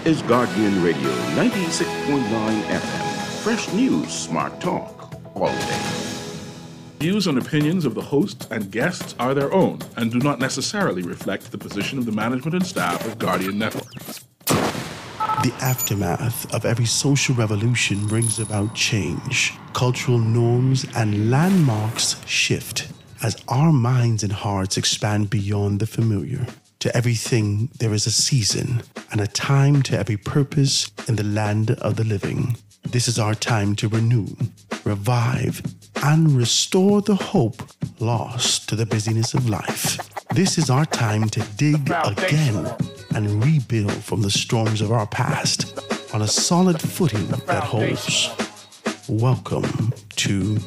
is Guardian Radio 96.9 FM. Fresh news, smart talk, all day. Views and opinions of the hosts and guests are their own and do not necessarily reflect the position of the management and staff of Guardian Network. The aftermath of every social revolution brings about change. Cultural norms and landmarks shift as our minds and hearts expand beyond the familiar. To everything, there is a season and a time to every purpose in the land of the living. This is our time to renew, revive, and restore the hope lost to the busyness of life. This is our time to dig again and rebuild from the storms of our past on a solid footing that holds. Welcome to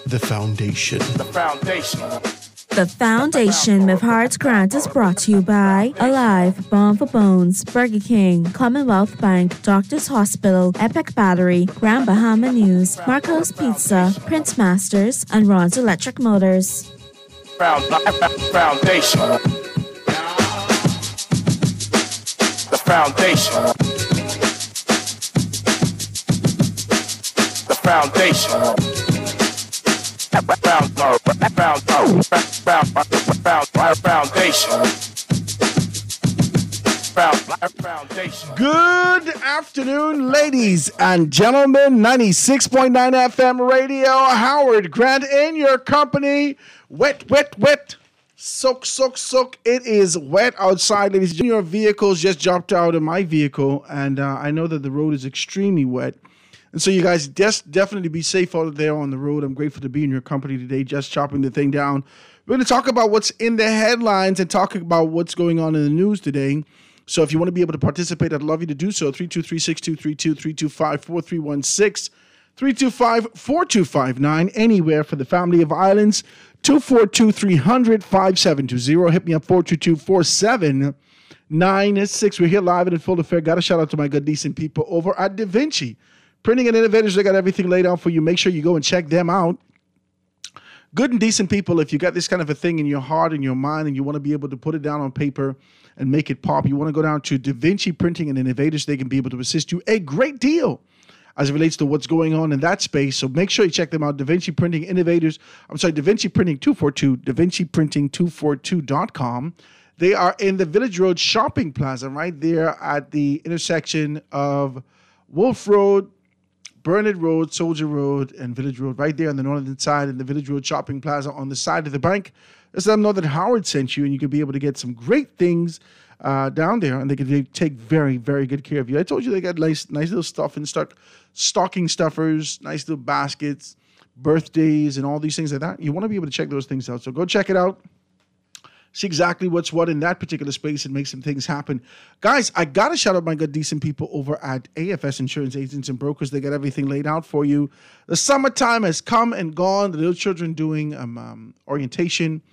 The Foundation. The Foundation. The Foundation with Hearts Grant is brought to you by Alive, Bomb for Bones, Burger King, Commonwealth Bank, Doctors Hospital, Epic Battery, Grand Bahama News, Marco's Pizza, Prince Masters, and Ron's Electric Motors. Foundation. The Foundation. The Foundation. Good afternoon, ladies and gentlemen. 96.9 FM radio. Howard Grant in your company. Wet, wet, wet. Soak, soak, soak. It is wet outside, ladies. Your vehicles just jumped out of my vehicle, and I know that the road is extremely wet. And so you guys just definitely be safe out there on the road. I'm grateful to be in your company today, just chopping the thing down. We're going to talk about what's in the headlines and talk about what's going on in the news today. So if you want to be able to participate, I'd love you to do so. 323-6232, 325-4316, 325-4259, anywhere for the family of islands. 242-300-5720. Hit me up, 422-4796. We're here live and in full affair. Got a shout out to my good, decent people over at Da Vinci Printing and Innovators. They got everything laid out for you. Make sure you go and check them out. Good and decent people, if you got this kind of a thing in your heart and your mind and you want to be able to put it down on paper and make it pop, you want to go down to Da Vinci Printing and Innovators. They can be able to assist you a great deal as it relates to what's going on in that space. So make sure you check them out, Da Vinci Printing Innovators. I'm sorry, Da Vinci Printing 242, DaVinciPrinting242.com. They are in the Village Road Shopping Plaza right there at the intersection of Wolf Road, Burnett Road, Soldier Road, and Village Road, right there on the northern side in the Village Road Shopping Plaza on the side of the bank. Just let them know that Howard sent you, and you can be able to get some great things down there, and they can take very, very good care of you. I told you they got nice little stuff in stock, stocking stuffers, nice little baskets, birthdays, and all these things like that. You want to be able to check those things out. So go check it out. See exactly what's what in that particular space and make some things happen. Guys, I got to shout out my good, decent people over at AFS Insurance Agents and Brokers. They got everything laid out for you. The summertime has come and gone. The little children doing orientation.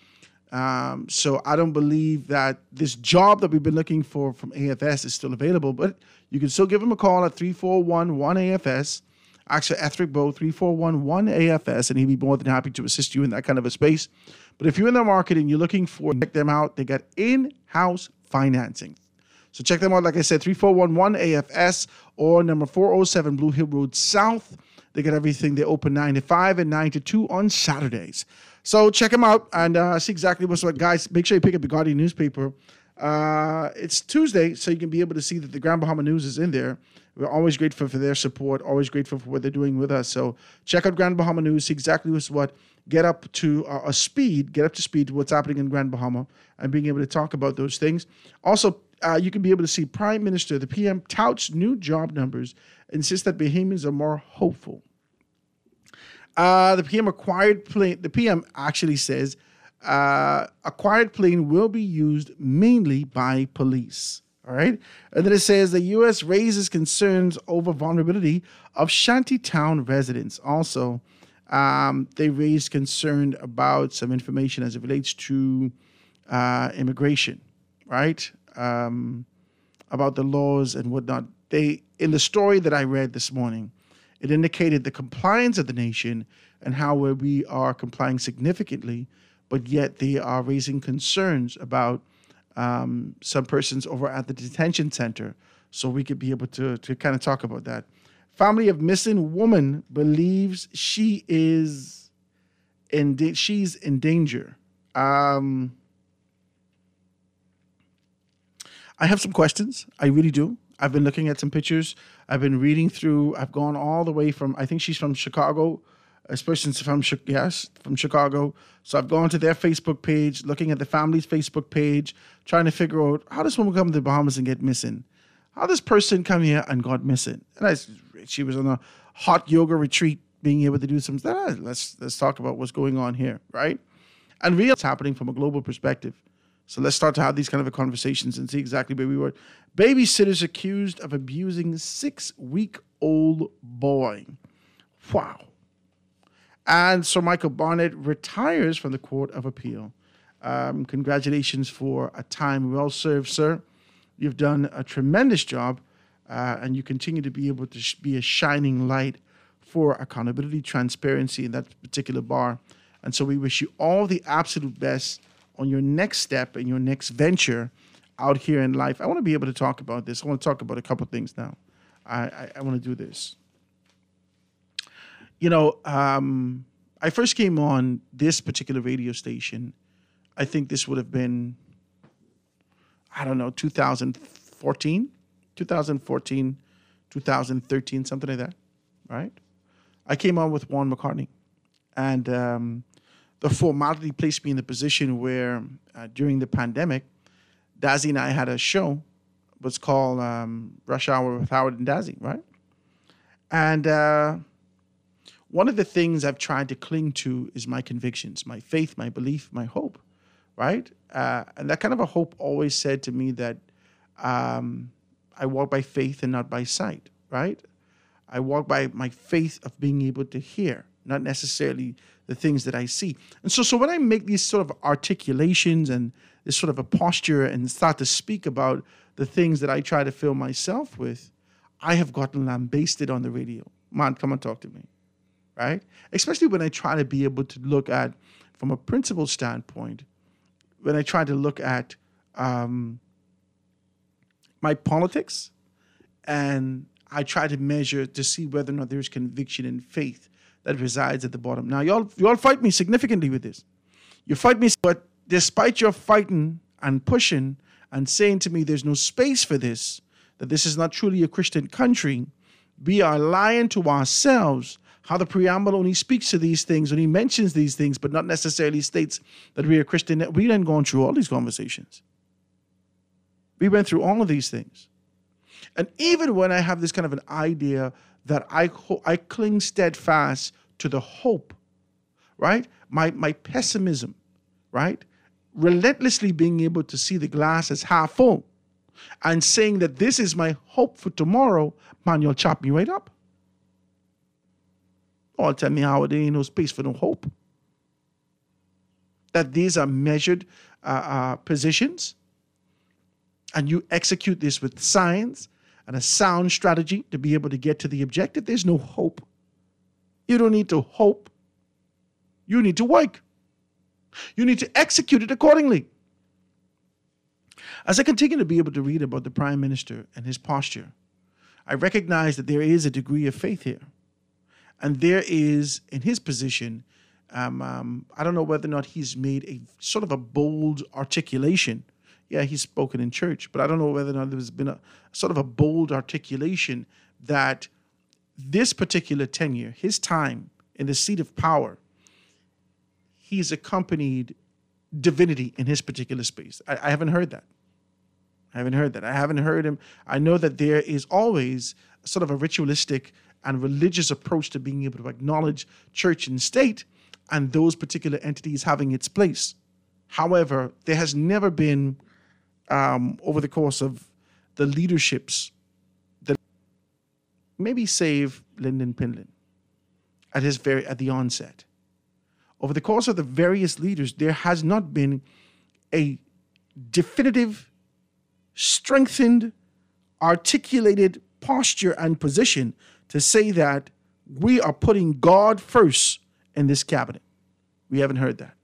So I don't believe that this job that we've been looking for from AFS is still available, but you can still give them a call at 341-1AFS. Actually, Ethric Bow, 341-1AFS, and he'd be more than happy to assist you in that kind of a space. But if you're in the market and you're looking for, check them out. They got in-house financing. So check them out, like I said, 341-1AFS or number 407 Blue Hill Road South. They got everything. They open 9 to 5 and 9 to 2 on Saturdays. So check them out and see exactly what's what. Guys, make sure you pick up the Guardian newspaper. It's Tuesday, so you can be able to see that the Grand Bahama News is in there. We're always grateful for their support, always grateful for what they're doing with us. So check out Grand Bahama News, see exactly what's what. Get up to speed to what's happening in Grand Bahama and being able to talk about those things. Also, you can be able to see Prime Minister, the PM, touts new job numbers, insists that Bahamians are more hopeful. The PM actually says acquired plane will be used mainly by police. All right. And then it says the U.S. raises concerns over vulnerability of shantytown residents. Also, they raised concern about some information as it relates to immigration, right? About the laws and whatnot. In the story that I read this morning, it indicated the compliance of the nation and how we are complying significantly, but yet they are raising concerns about some persons over at the detention center. so we could be able to kind of talk about that. Family of missing woman believes she is she's in danger. I have some questions. I really do. I've been looking at some pictures. I've been reading through. I've gone all the way from, I think she's from Chicago. This person's from Chicago. So I've gone to their Facebook page, looking at the family's Facebook page, trying to figure out how this woman come to the Bahamas and get missing. How this person come here and got missing. And she was on a hot yoga retreat, being able to do some. Let's talk about what's going on here, right? And really, it's happening from a global perspective. So let's start to have these kind of conversations and see exactly where we were. Babysitters accused of abusing 6-week-old boy. Wow. And Sir Michael Barnett retires from the Court of Appeal. Congratulations for a time well served, sir. You've done a tremendous job, and you continue to be able to be a shining light for accountability, transparency in that particular bar. And so we wish you all the absolute best on your next step and your next venture out here in life. I want to be able to talk about this. I want to talk about a couple of things now. I want to do this. You know, I first came on this particular radio station. I think this would have been, 2014, 2013, something like that, right? I came on with Warren McCartney. And the formality placed me in the position where during the pandemic, Dazzy and I had a show. It was called Rush Hour with Howard and Dazzy, right? And one of the things I've tried to cling to is my convictions, my faith, my belief, my hope, right? And that kind of a hope always said to me that I walk by faith and not by sight, right? I walk by my faith of being able to hear, not necessarily the things that I see. And so when I make these sort of articulations and this sort of a posture and start to speak about the things that I try to fill myself with, I have gotten lambasted on the radio. Man, come and talk to me, right? Especially when I try to be able to look at, from a principle standpoint, when I try to look at my politics, and I try to measure to see whether or not there's conviction and faith that resides at the bottom. Now, y'all fight me significantly with this. You fight me, but despite your fighting and pushing and saying to me there's no space for this, that this is not truly a Christian country, we are lying to ourselves how the preamble only speaks to these things, only mentions these things, but not necessarily states that we are Christian. We didn't go through all these conversations. We went through all of these things. And even when I have this kind of an idea that I cling steadfast to the hope, right? My pessimism, right? Relentlessly being able to see the glass as half full and saying that this is my hope for tomorrow, man, you'll chop me right up. Or tell me how there ain't no space for no hope. That these are measured positions, and you execute this with science and a sound strategy to be able to get to the objective. There's no hope. You don't need to hope. You need to work. You need to execute it accordingly. As I continue to be able to read about the Prime Minister and his posture, I recognize that there is a degree of faith here. And there is, in his position, I don't know whether or not he's made a sort of a bold articulation. Yeah, he's spoken in church, but I don't know whether or not there's been a sort of a bold articulation that this particular tenure, his time in the seat of power, he's accompanied divinity in his particular space. I haven't heard that. I haven't heard him. I know that there is always sort of a ritualistic and religious approach to being able to acknowledge church and state and those particular entities having its place. However, there has never been, over the course of the leaderships, that maybe save Lyndon Pindlin at the onset. Over the course of the various leaders, there has not been a definitive, strengthened, articulated posture and position to say that we are putting God first in this cabinet. We haven't heard that.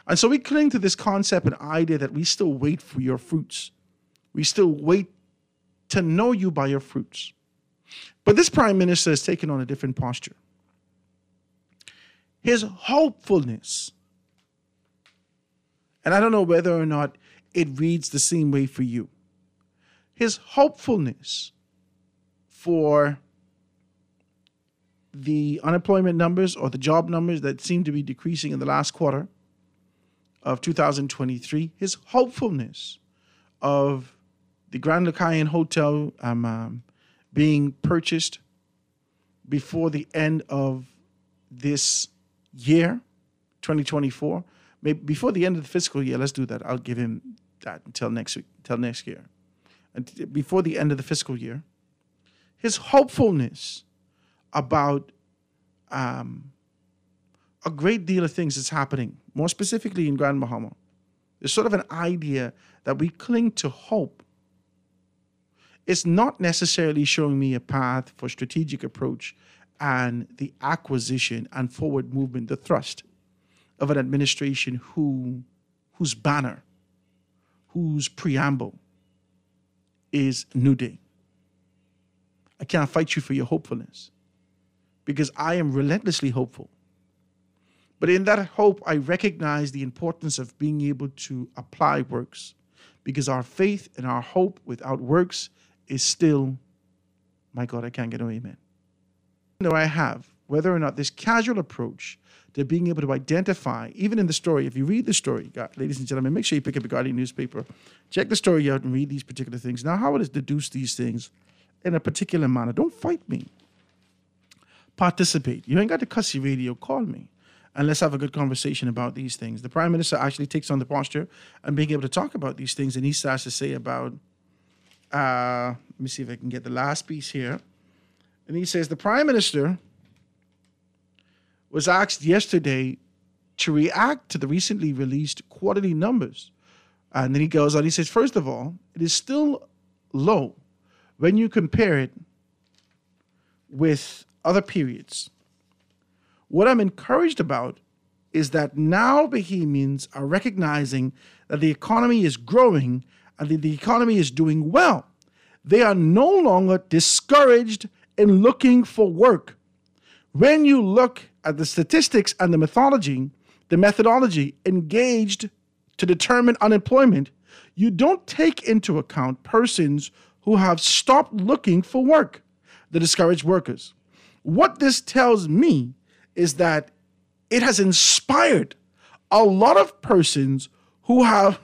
And so we cling to this concept and idea that we still wait for your fruits. We still wait to know you by your fruits. But this prime minister has taken on a different posture. His hopefulness, and I don't know whether or not it reads the same way for you. His hopefulness for the unemployment numbers or the job numbers that seem to be decreasing in the last quarter of 2023, his hopefulness of the Grand Lucayan Hotel being purchased before the end of this year, 2024, maybe before the end of the fiscal year. Let's do that. I'll give him that until next week, until next year. And before the end of the fiscal year, his hopefulness about a great deal of things that's happening, more specifically in Grand Bahama. There's sort of an idea that we cling to hope. It's not necessarily showing me a path for strategic approach and the acquisition and forward movement, the thrust of an administration whose banner, whose preamble is New Day. I can't fight you for your hopefulness because I am relentlessly hopeful. But in that hope, I recognize the importance of being able to apply works, because our faith and our hope without works is still, my God, I can't get no amen. I have, whether or not this casual approach to being able to identify, even in the story, if you read the story, ladies and gentlemen, make sure you pick up a Guardian newspaper, check the story out and read these particular things. Now, how it is deduced these things in a particular manner. Don't fight me. Participate. You ain't got to cuss your radio, call me. And let's have a good conversation about these things. The Prime Minister actually takes on the posture and being able to talk about these things. And he starts to say about, let me see if I can get the last piece here. And he says, the Prime Minister was asked yesterday to react to the recently released quarterly numbers. And then he goes on, he says, first of all, it is still low when you compare it with other periods. What I'm encouraged about is that now Bahamians are recognizing that the economy is growing and that the economy is doing well. They are no longer discouraged in looking for work. When you look at the statistics and the methodology engaged to determine unemployment, you don't take into account persons who have stopped looking for work, the discouraged workers. What this tells me is that it has inspired a lot of persons who have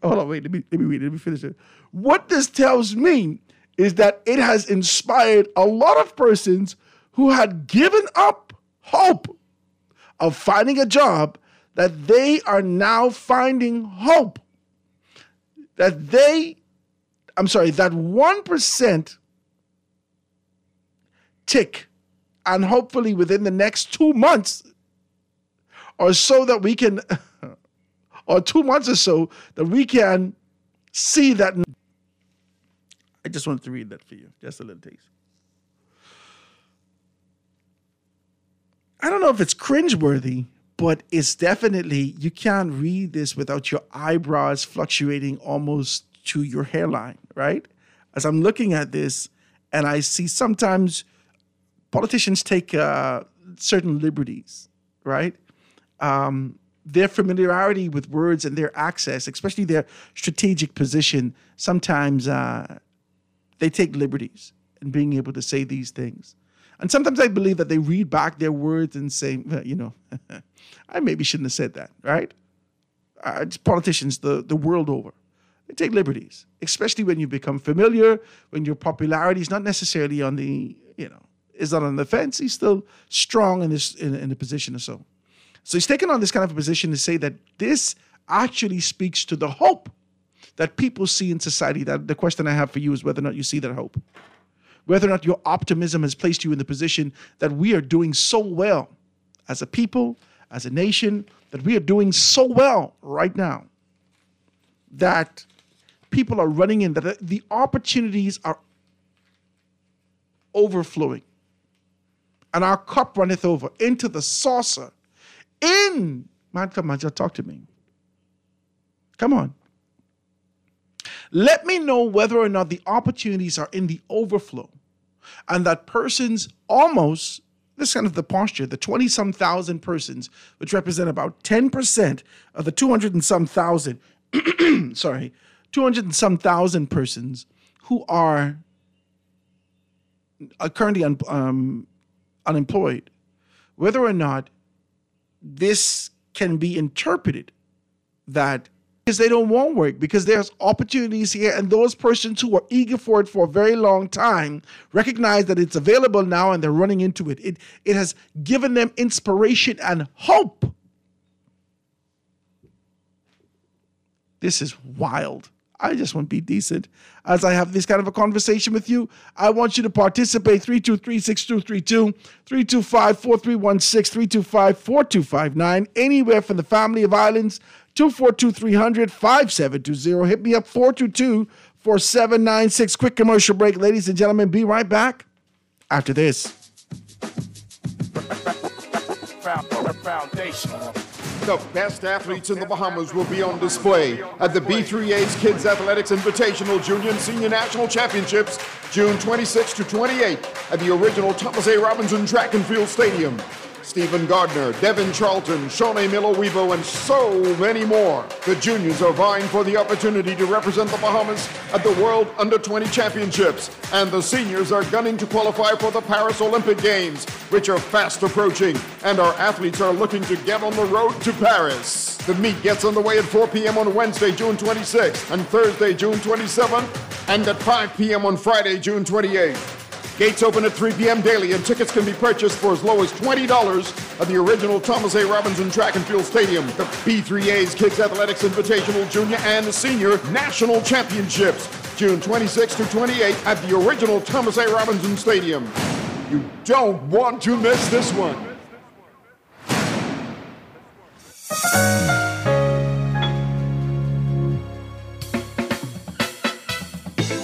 hold on, wait, let me read it, let me finish it. What this tells me is that it has inspired a lot of persons who had given up hope of finding a job, that they are now finding hope. That 1% tick, and hopefully within the next 2 months or so that we can, or 2 months or so, that we can see that. I just wanted to read that for you, just a little taste. I don't know if it's cringeworthy, but it's definitely, you can't read this without your eyebrows fluctuating almost to your hairline, right? As I'm looking at this, and I see sometimes politicians take certain liberties, right? Their familiarity with words and their access, especially their strategic position, sometimes they take liberties in being able to say these things. And sometimes I believe that they read back their words and say, well, I maybe shouldn't have said that, right? Politicians the world over, they take liberties, especially when you become familiar, when your popularity is not necessarily on the, is not on the fence. He's still strong in a position or so. So he's taken on this kind of a position to say that this actually speaks to the hope that people see in society. That the question I have for you is whether or not you see that hope. Whether or not your optimism has placed you in the position that we are doing so well as a people, as a nation, that we are doing so well right now, that people are running in, that the opportunities are overflowing. and our cup runneth over into the saucer. Man, come on, just talk to me. Come on. Let me know whether or not the opportunities are in the overflow and that persons almost, this is kind of the posture, the 20-some thousand persons, which represent about 10% of the 200 and some thousand, 200 and some thousand persons who are currently unemployed, whether or not this can be interpreted that because they don't want work, because there's opportunities here, and those persons who are eager for it for a very long time recognize that it's available now and they're running into it. It has given them inspiration and hope. This is wild. I just want to be decent. As I have this kind of a conversation with you, I want you to participate. 323-6232, 325-4316, 325-4259, anywhere from the family of islands, 242-300-5720. Hit me up, 422-4796. Quick commercial break. Ladies and gentlemen, be right back after this. Foundation. The best athletes in the Bahamas will be on display at the B3A's Kids Athletics Invitational Junior and Senior National Championships, June 26 to 28 at the original Thomas A. Robinson Track and Field Stadium. Stephen Gardner, Devin Charlton, Shawnee Miller-Wevo, and so many more. The juniors are vying for the opportunity to represent the Bahamas at the World Under-20 Championships, and the seniors are gunning to qualify for the Paris Olympic Games, which are fast approaching, and our athletes are looking to get on the road to Paris. The meet gets underway at 4 p.m. on Wednesday, June 26th, and Thursday, June 27th, and at 5 p.m. on Friday, June 28th. Gates open at 3 p.m. daily, and tickets can be purchased for as low as $20 at the original Thomas A. Robinson Track and Field Stadium. The B3A's Kids Athletics Invitational Junior and Senior National Championships, June 26 to 28 at the original Thomas A. Robinson Stadium. You don't want to miss this one.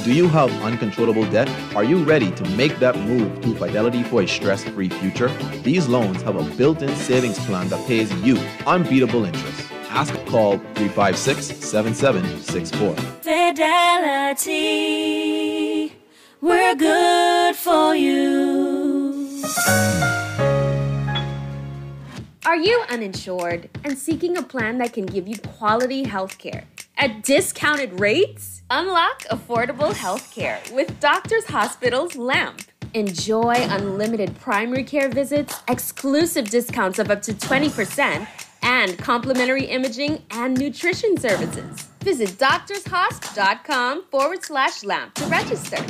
Do you have uncontrollable debt? Are you ready to make that move to Fidelity for a stress-free future? These loans have a built-in savings plan that pays you unbeatable interest. Ask or call 356-7764. Fidelity, we're good for you. Are you uninsured and seeking a plan that can give you quality health care at discounted rates? Unlock affordable health care with Doctors Hospital's LAMP. Enjoy unlimited primary care visits, exclusive discounts of up to 20%, and complimentary imaging and nutrition services. Visit doctorshosp.com/LAMP to register.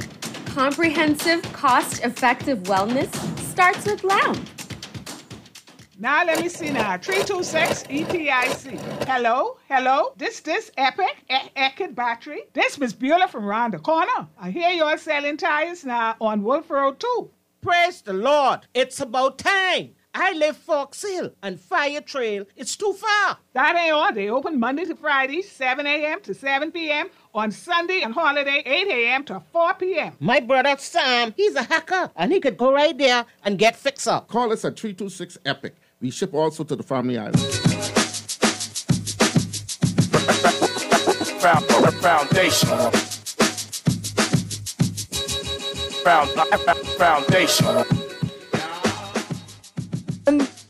Comprehensive, cost-effective wellness starts with LAMP. Now let me see now. 326 EPIC. Hello? This Epic battery. This Miss Beulah from round the corner. I hear you're selling tires now on Wolf Road too. Praise the Lord. It's about time. I live Fox Hill and Fire Trail. It's too far. That ain't all. They open Monday to Friday, 7 a.m. to 7 p.m. On Sunday and holiday, 8 a.m. to 4 p.m. My brother Sam, he's a hacker, and he could go right there and get fixed up. Call us at 326 EPIC. We ship also to the Family Island. Foundation. Foundation.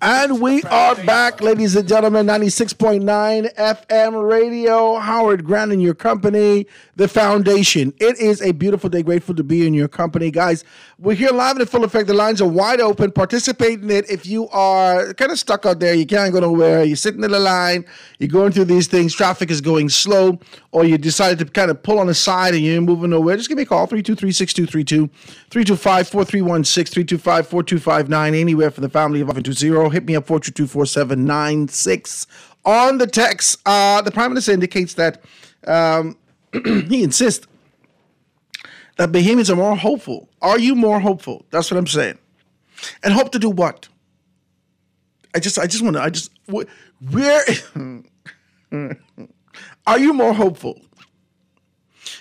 And we are back, ladies and gentlemen, 96.9 FM radio. Howard Grant in your company, the Foundation. It is a beautiful day. Grateful to be in your company. Guys, we're here live and in full effect. The lines are wide open. Participate in it. If you are kind of stuck out there, you can't go nowhere, you're sitting in the line, you're going through these things, traffic is going slow, or you decided to kind of pull on the side and you're moving nowhere, just give me a call, 323-6232, 325-4316, 325-4259, anywhere from the family of 520. Hit me up, 422-4796. On the text, the Prime Minister indicates that he insists that Bahamians are more hopeful. Are you more hopeful? That's what I'm saying. And hope to do what? Where are you more hopeful?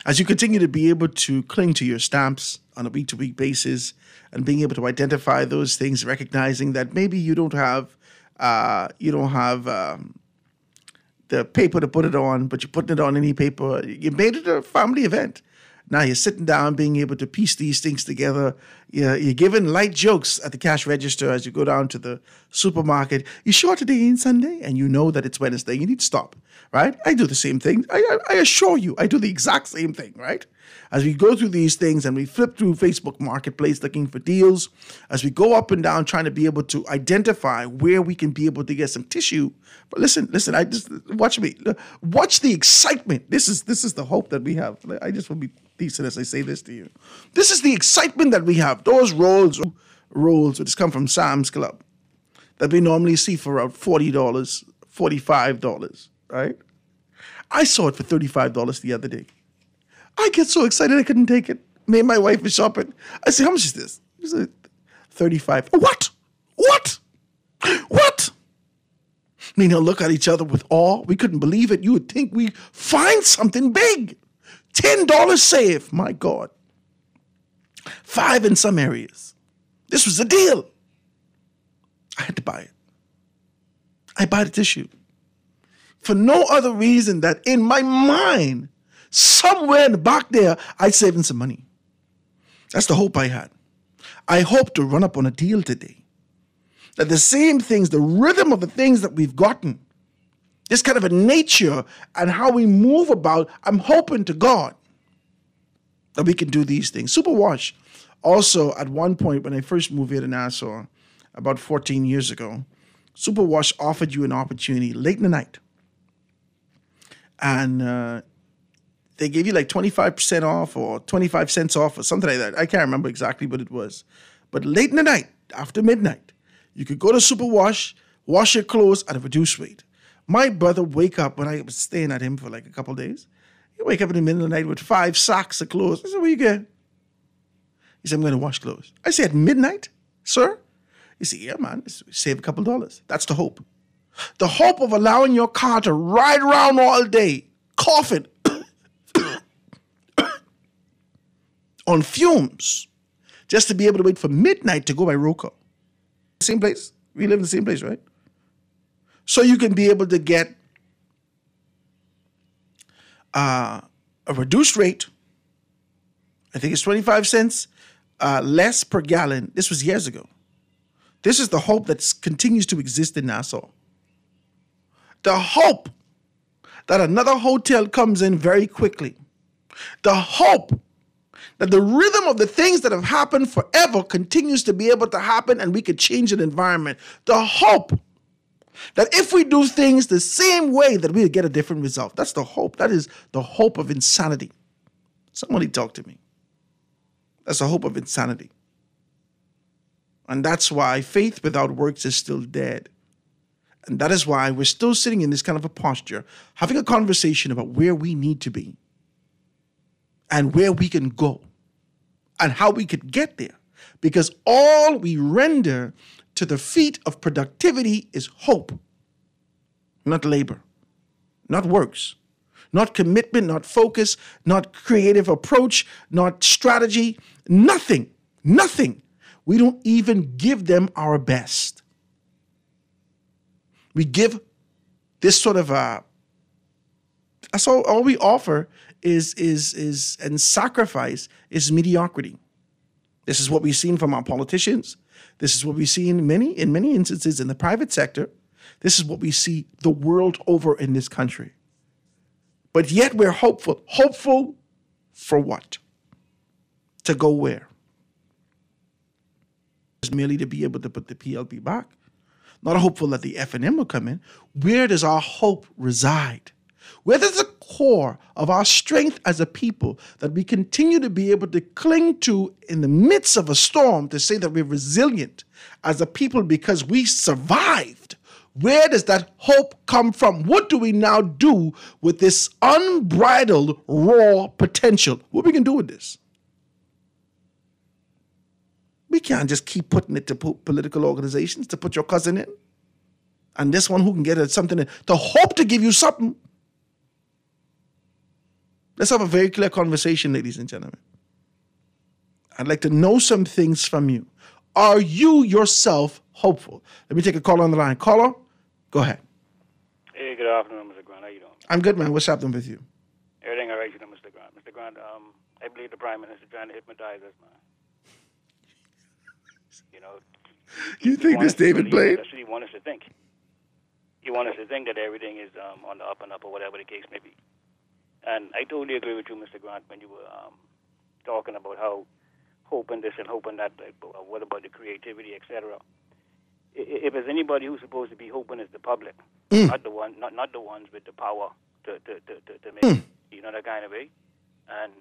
As you continue to be able to cling to your stamps on a week-to-week basis and being able to identify those things, recognizing that maybe you don't have the paper to put it on, but you're putting it on any paper. You made it a family event. Now you're sitting down, being able to piece these things together. You're giving light jokes at the cash register as you go down to the supermarket. You sure today ain't Sunday? And you know that it's Wednesday. You need to stop, right? I do the same thing. I assure you, I do the exact same thing, right? As we go through these things and we flip through Facebook Marketplace looking for deals, as we go up and down trying to be able to identify where we can be able to get some tissue. But listen, I just watch me. Watch the excitement. This is the hope that we have. I just want to be decent as I say this to you. This is the excitement that we have. Those rolls which come from Sam's Club that we normally see for around $40, $45, right? I saw it for $35 the other day. I get so excited I couldn't take it. Me and my wife were shopping. I said, how much is this? She said, $35. What? Me and her look at each other with awe. We couldn't believe it. You would think we find something big. $10 save, my God. $5 in some areas. This was a deal. I had to buy it. I buy the tissue. For no other reason that in my mind, somewhere in the back there, I'd saving some money. That's the hope I had. I hope to run up on a deal today. That the same things, the rhythm of the things that we've gotten, this kind of a nature and how we move about, I'm hoping to God that we can do these things. Superwash also, at one point when I first moved here to Nassau, about 14 years ago, Superwash offered you an opportunity late in the night. And they gave you like 25% off or 25 cents off or something like that. I can't remember exactly what it was. But late in the night, after midnight, you could go to Superwash, wash your clothes at a reduced rate. My brother wake up when I was staying at him for like a couple of days. He wake up in the middle of the night with 5 sacks of clothes. I said, where you get? He said, I'm going to wash clothes. I said, at midnight, sir? He said, yeah, man, save a couple dollars. That's the hope. The hope of allowing your car to ride around all day, coughing on fumes, just to be able to wait for midnight to go by Roco. Same place. We live in the same place, right? So you can be able to get a reduced rate. I think it's 25 cents less per gallon. This was years ago. This is the hope that continues to exist in Nassau. The hope that another hotel comes in very quickly. The hope that the rhythm of the things that have happened forever continues to be able to happen and we could change an environment. The hope that if we do things the same way that we'll get a different result. That's the hope. That is the hope of insanity. Somebody talk to me. That's the hope of insanity. And that's why faith without works is still dead. And that is why we're still sitting in this kind of a posture, having a conversation about where we need to be and where we can go and how we could get there. Because all we render to the feet of productivity is hope, not labor, not works, not commitment, not focus, not creative approach, not strategy, nothing. We don't even give them our best. We give this sort of that's all we offer is and sacrifice is mediocrity. This is what we've seen from our politicians. This is what we see in many instances in the private sector. This is what we see the world over in this country. But yet we're hopeful. Hopeful for what? To go where? Just merely to be able to put the PLP back. Not hopeful that the F&M will come in. Where does our hope reside? Where does the core of our strength as a people that we continue to be able to cling to in the midst of a storm to say that we're resilient as a people because we survived? Where does that hope come from? What do we now do with this unbridled, raw potential? What we can do with this? We can't just keep putting it to political organizations to put your cousin in. And this one who can get something to hope to give you something. Let's have a very clear conversation, ladies and gentlemen. I'd like to know some things from you. Are you yourself hopeful? Let me take a caller on the line. Caller, go ahead. Hey, good afternoon, Mr. Grant. How you doing? I'm good, man. What's happening with you? Everything all right, you know, Mr. Grant. Mr. Grant, I believe the Prime Minister trying to hypnotize us, man. You know. You think this David Blaine? That's what he wants us to think. He wants us to think that everything is on the up and up or whatever the case may be. And I totally agree with you, Mr. Grant, when you were talking about how hoping this and hoping that, what about the creativity, etc. If there's anybody who's supposed to be hoping, it's the public, not the ones with the power to make you know, that kind of way. And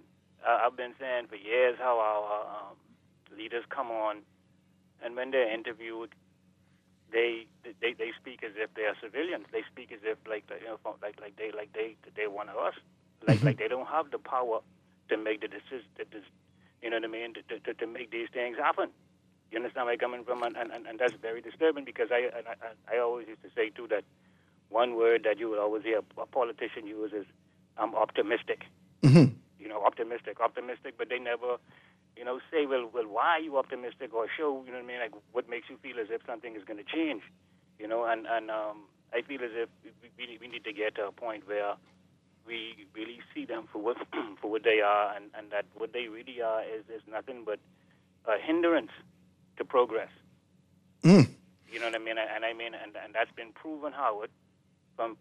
I've been saying for years how our leaders come on, and when they're interviewed, they speak as if they are civilians. They speak as if like they one of us. Like they don't have the power to make the decision. You know what I mean? To make these things happen. You understand where I'm coming from? And that's very disturbing, because I always used to say too that one word that you would always hear a politician use is optimistic. Mm-hmm. You know, optimistic, but they never, you know, say, well, why are you optimistic, or show, you know what I mean, like what makes you feel as if something is going to change, you know, and I feel as if we need to get to a point where we really see them for what for what they are, and that what they really are is nothing but a hindrance to progress. Mm. You know what I mean? And that's been proven, Howard, from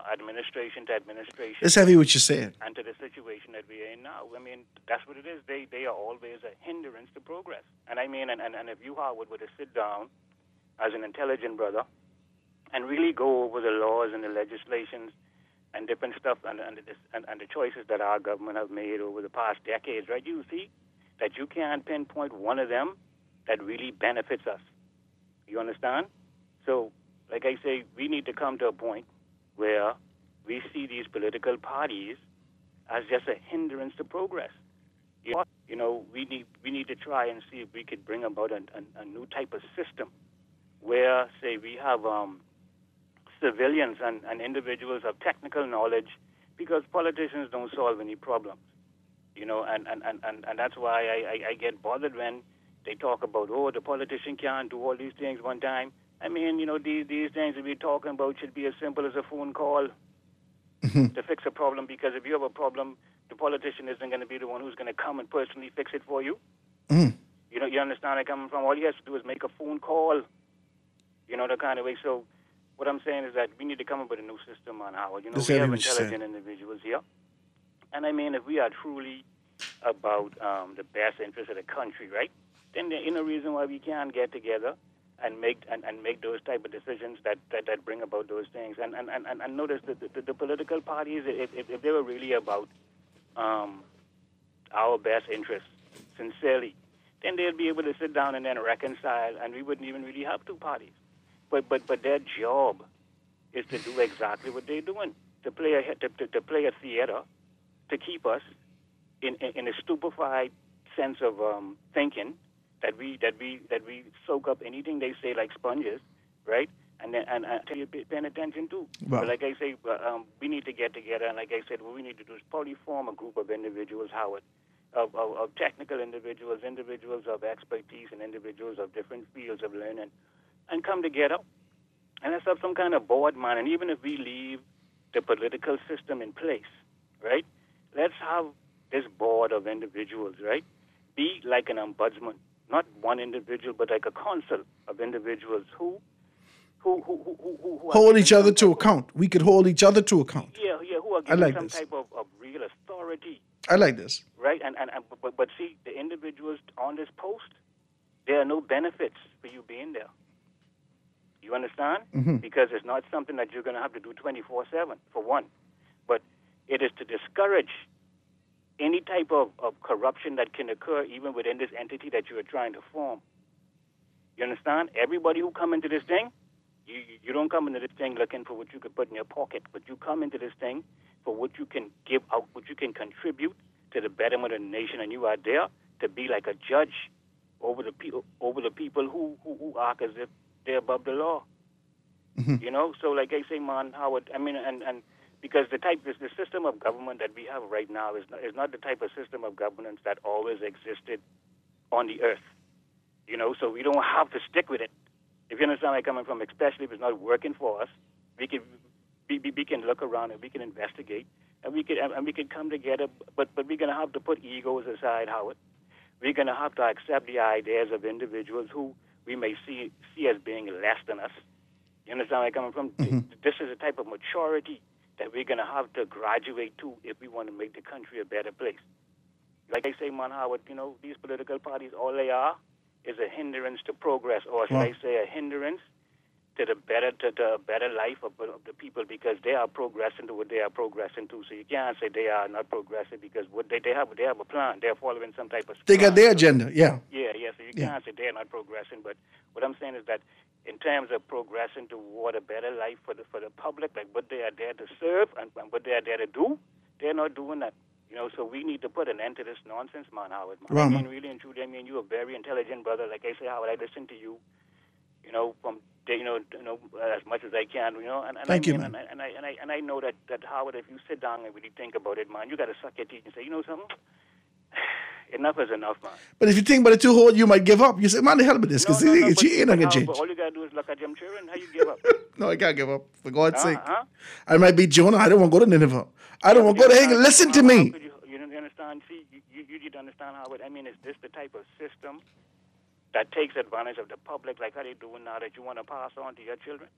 administration to administration. It's heavy what you're saying. And to the situation that we're in now. I mean, that's what it is. They are always a hindrance to progress. And I mean, and if you, Howard, were to sit down as an intelligent brother and really go over the laws and the legislations and different stuff and the choices that our government have made over the past decades, right? You see that you can't pinpoint one of them that really benefits us. You understand? So, like I say, we need to come to a point where we see these political parties as just a hindrance to progress. You know, we need to try and see if we could bring about a new type of system where, say, we have civilians and individuals of technical knowledge, because politicians don't solve any problems. You know, and that's why I get bothered when they talk about, oh, the politician can't do all these things one time. I mean, you know, these things that we're talking about should be as simple as a phone call to fix a problem, because if you have a problem, the politician isn't going to be the one who's going to come and personally fix it for you. Mm. You know, you understand where I'm coming from? All he has to do is make a phone call, you know, the kind of way. So what I'm saying is that we need to come up with a new system on how, you know, we have intelligent individuals here. And I mean, if we are truly about the best interest of the country, right, then there ain't no reason why we can't get together and make those type of decisions that bring about those things. And notice that the political parties, if they were really about our best interests, sincerely, then they'd be able to sit down and then reconcile, and we wouldn't even really have two parties. But their job is to do exactly what they're doing, to play a theater, to keep us in a stupefied sense of thinking, that we soak up anything they say like sponges, right? And tell you paying attention to. Wow. But like I say, we need to get together, and like I said, what we need to do is probably form a group of individuals, Howard, of technical individuals of expertise, and individuals of different fields of learning, and come together and let's have some kind of board, man. And even if we leave the political system in place, right, let's have this board of individuals, right, be like an ombudsman, not one individual, but like a council of individuals who hold each other to account. We could hold each other to account. Yeah, who are given some type of real authority. I like this. Right, but see, the individuals on this post, there are no benefits for you being there. You understand? Mm-hmm. Because it's not something that you're going to have to do 24/7, for one. But it is to discourage any type of corruption that can occur even within this entity that you are trying to form. You understand? Everybody who come into this thing, you don't come into this thing looking for what you could put in your pocket, but you come into this thing for what you can give out, what you can contribute to the betterment of the nation, and you are there to be like a judge over the people who act as if they're above the law. Mm-hmm. You know? So like I say, man, Howard, I mean, and Because the system of government that we have right now is not the type of system of governance that always existed on the earth. So we don't have to stick with it. If you understand where I'm coming from, especially if it's not working for us, we can look around and we can investigate and we can come together. But we're gonna have to put egos aside, Howard. We're gonna have to accept the ideas of individuals who we may see as being less than us. You understand where I'm coming from? Mm-hmm. This is a type of maturity that we're going to have to graduate to if we want to make the country a better place. Like I say, man, Howard, these political parties, all they are is a hindrance to progress, or should I say a hindrance to the better life of the people, because they are progressing to what they are progressing to. So you can't say they are not progressive, because what they have a plan. They're following some type of They got their agenda, yeah. Yeah, so you can't say they're not progressing. But what I'm saying is that in terms of progressing toward a better life for the public, like what they are there to serve and what they are there to do, they're not doing that. So we need to put an end to this nonsense, man, Howard. I mean, really and truly, you're a very intelligent brother. Like I say, Howard, I listen to you, from as much as I can, and Thank you, man. And I know that Howard, if you sit down and really think about it, man, you got to suck your teeth and say, something. Enough is enough, man. But if you think about it too hard, you might give up. You say, man, the hell with this, because you ain't not going to change. All you got to do is look at Jim Children. How you give up? No, I can't give up. For God's sake. I might be Jonah. I don't want to go to Nineveh. I don't want to go to Hagen. Listen to me. You understand? See, you need to understand how is this the type of system that takes advantage of the public, like how they doing now, that you want to pass on to your children?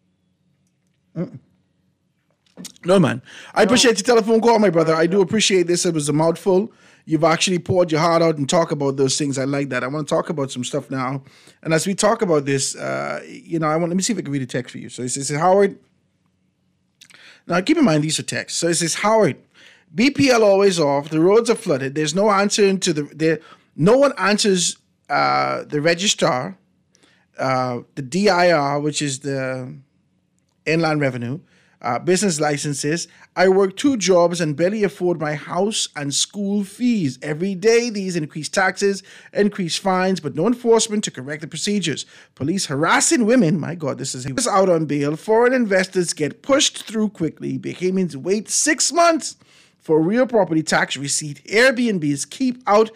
No, man. I appreciate your telephone call, my brother. I do appreciate this. It was a mouthful. You've actually poured your heart out and talk about those things. I like that. I want to talk about some stuff now. And as we talk about this, let me see if I can read a text for you. So it says, Howard. Now, keep in mind, these are texts. So it says, Howard, BPL always off. The roads are flooded. There's no answer no one answers the registrar, the DIR, which is the Inland Revenue, business licenses. I work 2 jobs and barely afford my house and school fees. Every day, these increase taxes, increase fines, but no enforcement to correct the procedures. Police harassing women. My God, this is out on bail. Foreign investors get pushed through quickly. Bahamians wait 6 months for real property tax receipt. Airbnbs keep out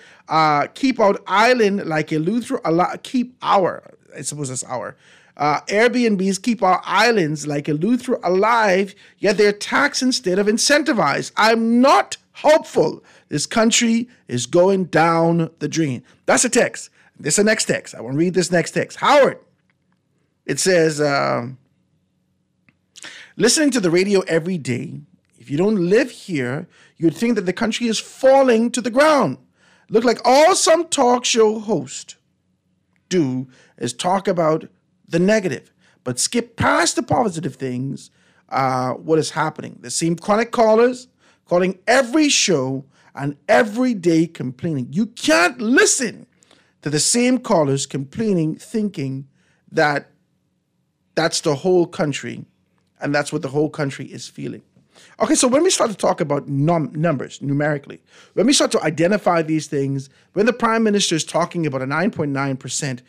island like a Luther. I suppose that's our. Airbnbs keep our islands like a Luther alive, yet they're taxed instead of incentivized. I'm not hopeful. This country is going down the drain. That's a text. This is the next text. I want to read this next text. Howard, it says, listening to the radio every day, if you don't live here, you'd think that the country is falling to the ground. Look like all some talk show host do is talk about the negative, but skip past the positive things, what is happening. There seem chronic callers calling every show and every day complaining. You can't listen to the same callers complaining, thinking that that's the whole country and that's what the whole country is feeling. Okay, so when we start to talk about numbers, numerically, when we start to identify these things, when the Prime Minister is talking about a 9.9%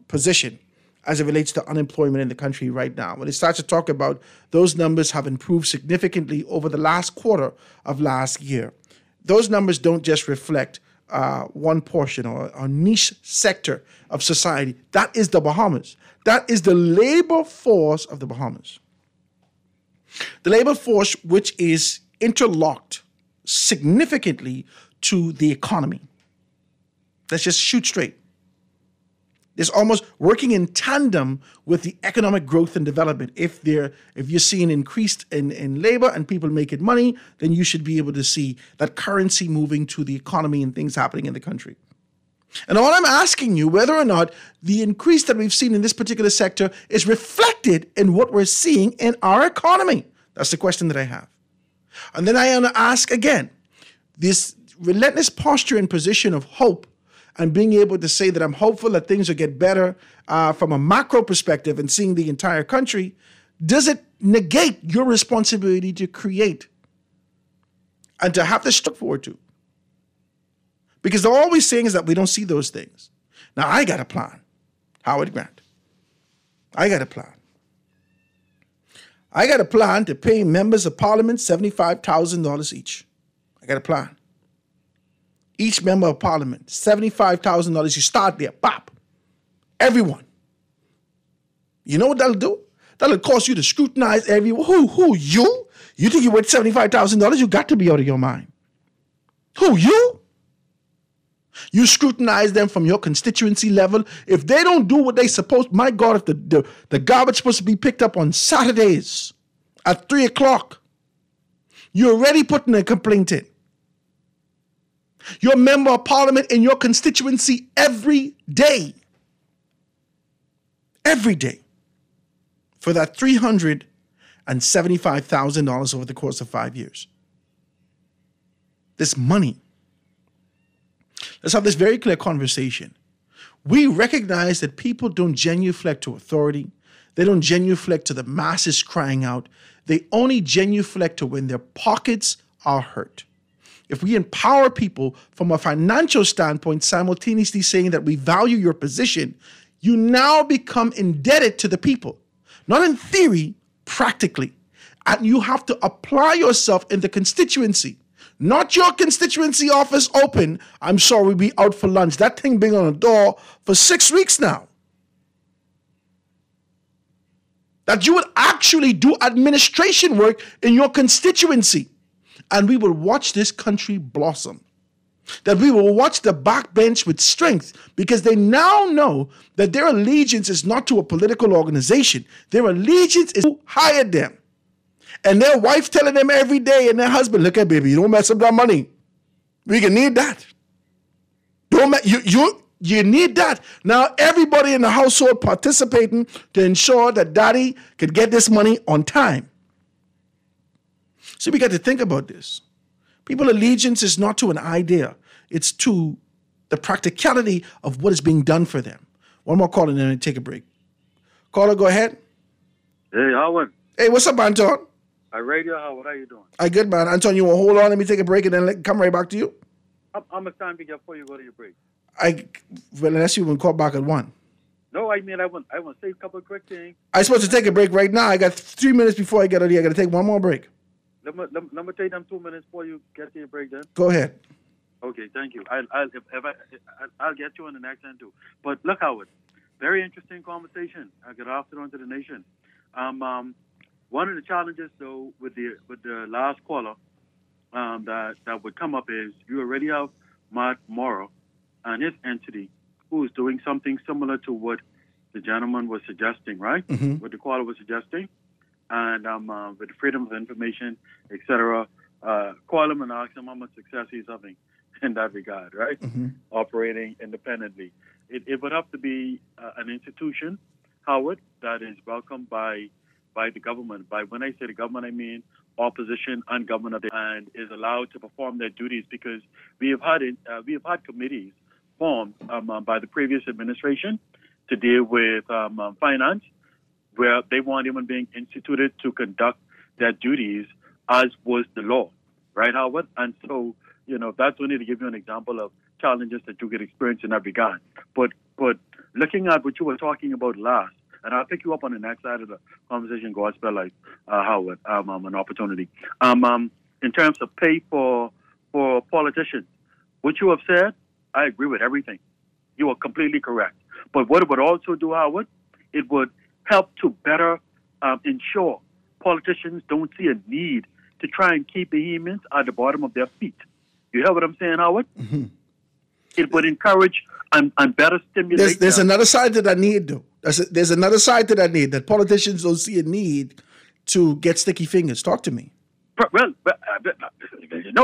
position as it relates to unemployment in the country right now, when it starts to talk about those numbers have improved significantly over the last quarter of last year, those numbers don't just reflect one portion or a niche sector of society. That is the Bahamas. That is the labor force of the Bahamas. The labor force which is interlocked significantly to the economy. Let's just shoot straight. It's almost working in tandem with the economic growth and development. If you're seeing increased in labor and people making money, then you should be able to see that currency moving to the economy and things happening in the country. And all I'm asking you, whether or not the increase that we've seen in this particular sector is reflected in what we're seeing in our economy. That's the question that I have. And then I want to ask again, this relentless posture and position of hope and being able to say that I'm hopeful that things will get better from a macro perspective and seeing the entire country, does it negate your responsibility to create and to have to look forward to? Because all we're saying is that we don't see those things. Now, I got a plan. Howard Grant. I got a plan. I got a plan to pay members of parliament $75,000 each. I got a plan. Each member of parliament, $75,000. You start there, pop. Everyone. You know what that'll do? That'll cause you to scrutinize everyone. Who, you? You think you're worth $75,000? You got to be out of your mind. Who, you? You scrutinize them from your constituency level. If they don't do what they supposed, my God, if the garbage supposed to be picked up on Saturdays at 3 o'clock, you're already putting a complaint in. You're a member of parliament in your constituency every day. Every day. For that $375,000 over the course of 5 years. This money. Let's have this very clear conversation. We recognize that people don't genuflect to authority. They don't genuflect to the masses crying out. They only genuflect to when their pockets are hurt. If we empower people from a financial standpoint, simultaneously saying that we value your position, you now become indebted to the people. Not in theory, practically. And you have to apply yourself in the constituency. Not your constituency office open. I'm sorry, we'll be out for lunch. That thing been on the door for 6 weeks now. That you would actually do administration work in your constituency. And we will watch this country blossom. That we will watch the backbench with strength because they now know that their allegiance is not to a political organization. Their allegiance is who hired them. And their wife telling them every day and their husband, look at baby, you don't mess up that money. We can need that. You need that. Now everybody in the household participating to ensure that daddy could get this money on time. So we got to think about this. People's allegiance is not to an idea. It's to the practicality of what is being done for them. One more call and then we take a break. Caller, go ahead. Hey, Howard. Hey, what's up, Anton? Radio Howard, how you doing? All right, good, man. Anton, you want to hold on? Let me take a break and then come right back to you. How much time do you get before you go to your break? Well, unless you can call back at 1. No, I mean, I want to say a couple of quick things. I'm supposed to take a break right now. I got 3 minutes before I get out of here. I got to take one more break. Let me take them 2 minutes before you get to your break then. Go ahead. Okay, thank you. I'll get you on the next end too. But look, Howard, very interesting conversation. I got after onto the nation. One of the challenges though with the last caller that would come up is you already have Matt Morrow and his entity who is doing something similar to what the gentleman was suggesting, right? Mm-hmm. What the caller was suggesting. And with freedom of information, etc., call him and ask him how much success he's having in that regard, right? Mm-hmm. Operating independently. It would have to be an institution, Howard, that is welcomed by the government. By when I say the government, I mean opposition and government, and is allowed to perform their duties because we have had committees formed by the previous administration to deal with finance, where they weren't even being instituted to conduct their duties as was the law, right, Howard? And so, that's only to give you an example of challenges that you could experience in that regard. But looking at what you were talking about last, and I'll pick you up on the next side of the conversation, Gospel Life, Howard, an opportunity. In terms of pay for politicians, what you have said, I agree with everything. You are completely correct. But what it would also do, Howard, it would help to better ensure politicians don't see a need to try and keep behemoths at the bottom of their feet. You hear what I'm saying, Howard? Mm-hmm. It would encourage and better stimulate. There's another side to that need, though. There's another side to that need, that politicians don't see a need to get sticky fingers. Talk to me. Well,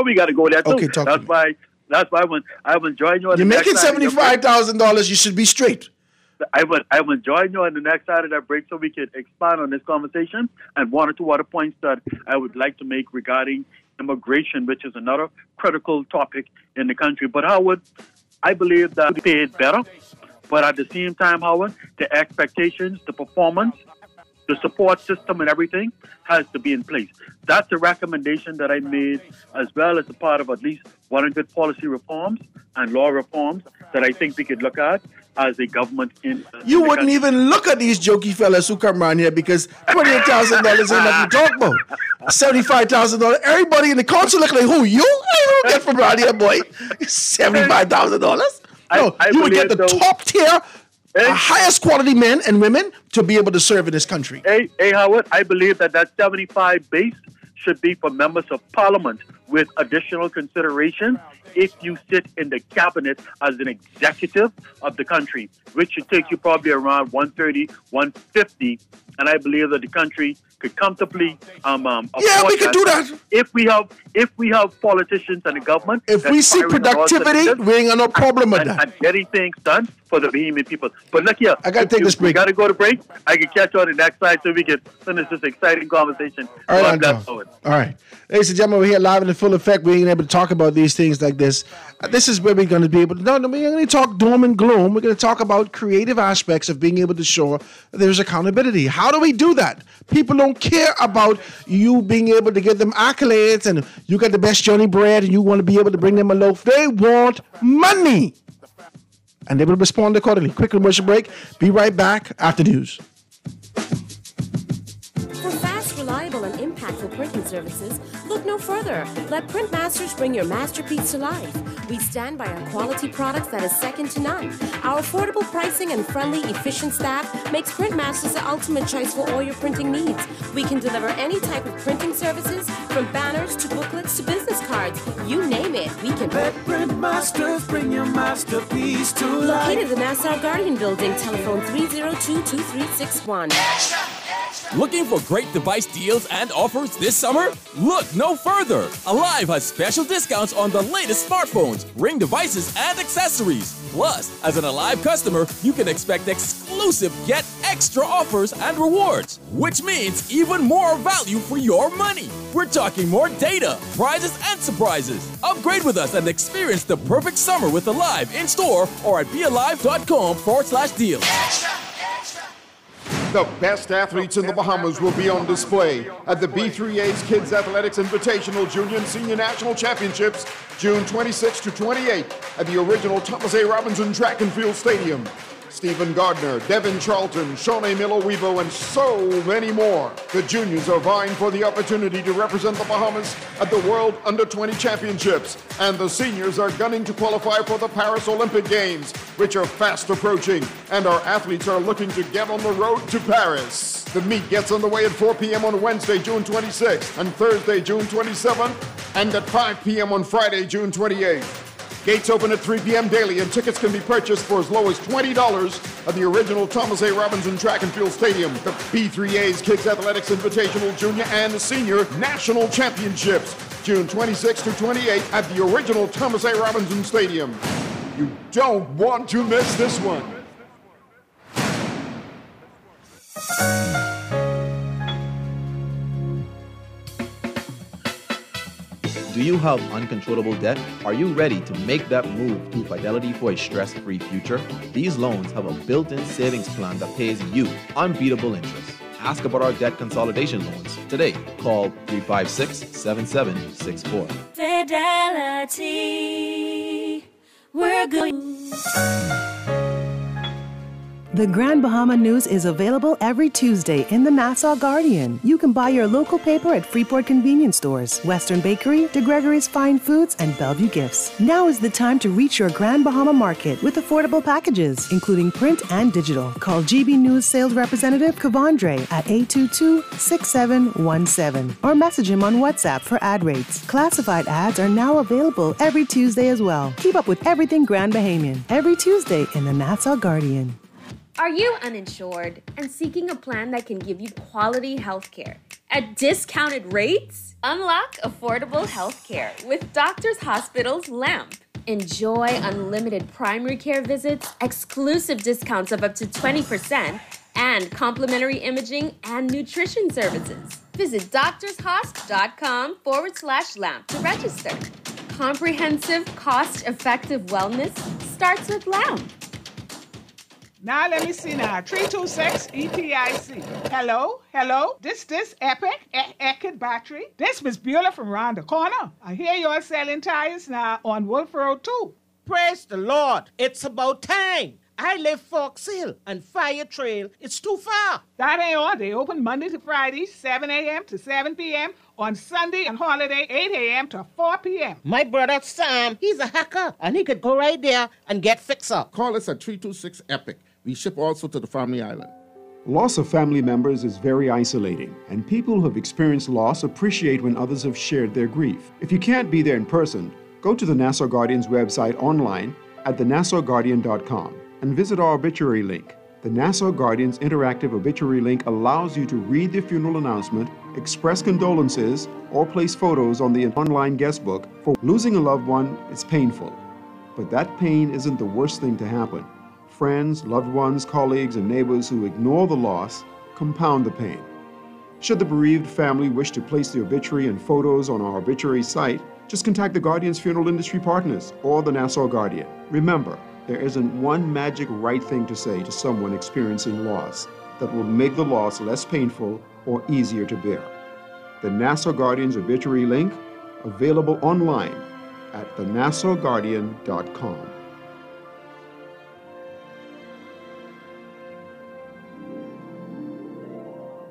we got to go there, too. Okay, talk to me. That's why when I will join you on You're the making next $75,000. You should be straight. I will join you on the next side of that break so we can expand on this conversation and one or two other points that I would like to make regarding immigration, which is another critical topic in the country. But Howard, I believe that we paid better, but at the same time, Howard, the expectations, the performance, the support system and everything has to be in place. That's a recommendation that I made as well as a part of at least 100 policy reforms and law reforms that I think we could look at as a government in You wouldn't even look at these jokey fellas who come around here because $28,000 ain't nothing to talk about. $75,000. Everybody in the council look like, who, you? I don't get from around here, boy. $75,000? No, you would get the top tier, highest quality men and women to be able to serve in this country. Hey, Howard, I believe that 75 base should be for members of parliament with additional consideration if you sit in the cabinet as an executive of the country, which should take you probably around 130, 150. And I believe that the country could comfortably we could do that. If we have politicians and the government. If we see productivity, we ain't got no problem with that. And getting things done for the Bahamian people. But look here. I got to take this break. We got to go to break. I can catch you on the next side so we can finish this exciting conversation. All right, All right. Ladies and gentlemen, we're here live and in full effect. We ain't able to talk about these things like this. This is where we're going to be able to. No, we're going to talk doom and gloom. We're going to talk about creative aspects of being able to show that there's accountability. How do we do that? People don't care about you being able to give them accolades and you got the best Johnny bread and you want to be able to bring them a loaf. They want money. And they will respond accordingly. Quick commercial break. Be right back after news. For fast, reliable, and impactful printing services, look no further. Let Printmasters bring your masterpiece to life. We stand by our quality products that is second to none. Our affordable pricing and friendly, efficient staff makes Printmasters the ultimate choice for all your printing needs. We can deliver any type of printing services, from banners to booklets to business cards. You name it, we can. Let Printmasters bring your masterpiece to life. Located in the Nassau Guardian Building, telephone 302-2361. Looking for great device deals and offers this summer? Look no further. Alive has special discounts on the latest smartphones, Ring devices, and accessories. Plus, as an Alive customer, you can expect exclusive yet extra offers and rewards, which means even more value for your money. We're talking more data, prizes, and surprises. Upgrade with us and experience the perfect summer with Alive in store or at bealive.com/deals. The best athletes in the Bahamas will be on display at the B3A's Kids Athletics Invitational Junior and Senior National Championships, June 26 to 28 at the original Thomas A. Robinson Track and Field Stadium. Stephen Gardner, Devin Charlton, Shawnee Miller-Weaver, and so many more. The juniors are vying for the opportunity to represent the Bahamas at the World Under-20 Championships, and the seniors are gunning to qualify for the Paris Olympic Games, which are fast approaching, and our athletes are looking to get on the road to Paris. The meet gets underway at 4 p.m. on Wednesday, June 26th, and Thursday, June 27th, and at 5 p.m. on Friday, June 28th. Gates open at 3 p.m. daily, and tickets can be purchased for as low as $20 at the original Thomas A. Robinson Track and Field Stadium. The B3A's Kids Athletics Invitational Junior and Senior National Championships, June 26 to 28 at the original Thomas A. Robinson Stadium. You don't want to miss this one. Do you have uncontrollable debt? Are you ready to make that move to Fidelity for a stress-free future? These loans have a built-in savings plan that pays you unbeatable interest. Ask about our debt consolidation loans today. Call 356-7764. Fidelity, we're good. The Grand Bahama News is available every Tuesday in the Nassau Guardian. You can buy your local paper at Freeport convenience stores, Western Bakery, De Gregory's Fine Foods, and Bellevue Gifts. Now is the time to reach your Grand Bahama market with affordable packages, including print and digital. Call GB News sales representative Kavandre at 822-6717 or message him on WhatsApp for ad rates. Classified ads are now available every Tuesday as well. Keep up with everything Grand Bahamian every Tuesday in the Nassau Guardian. Are you uninsured and seeking a plan that can give you quality health care at discounted rates? Unlock affordable health care with Doctors Hospital's LAMP. Enjoy unlimited primary care visits, exclusive discounts of up to 20%, and complimentary imaging and nutrition services. Visit doctorshosp.com/LAMP to register. Comprehensive, cost-effective wellness starts with LAMP. Now let me see now. 326 EPIC. Hello? This Epic Eckert battery. This Miss Beulah from round the corner. I hear you're selling tires now on Wolf Road too. Praise the Lord. It's about time. I live Fox Hill and Fire Trail. It's too far. That ain't all. They open Monday to Friday, 7 a.m. to 7 p.m. On Sunday and holiday, 8 a.m. to 4 p.m. My brother Sam, he's a hacker, and he could go right there and get fixed up. Call us at 326-EPIC. We ship also to the Family Island. Loss of family members is very isolating, and people who have experienced loss appreciate when others have shared their grief. If you can't be there in person, go to the Nassau Guardian's website online at thenassauguardian.com and visit our obituary link. The Nassau Guardian's interactive obituary link allows you to read the funeral announcement, express condolences, or place photos on the online guest book. For losing a loved one is painful, but that pain isn't the worst thing to happen. Friends, loved ones, colleagues, and neighbors who ignore the loss compound the pain. Should the bereaved family wish to place the obituary and photos on our obituary site, just contact the Guardian's funeral industry partners or the Nassau Guardian. Remember, there isn't one magic right thing to say to someone experiencing loss that will make the loss less painful or easier to bear. The Nassau Guardian's obituary link, available online at thenassauguardian.com.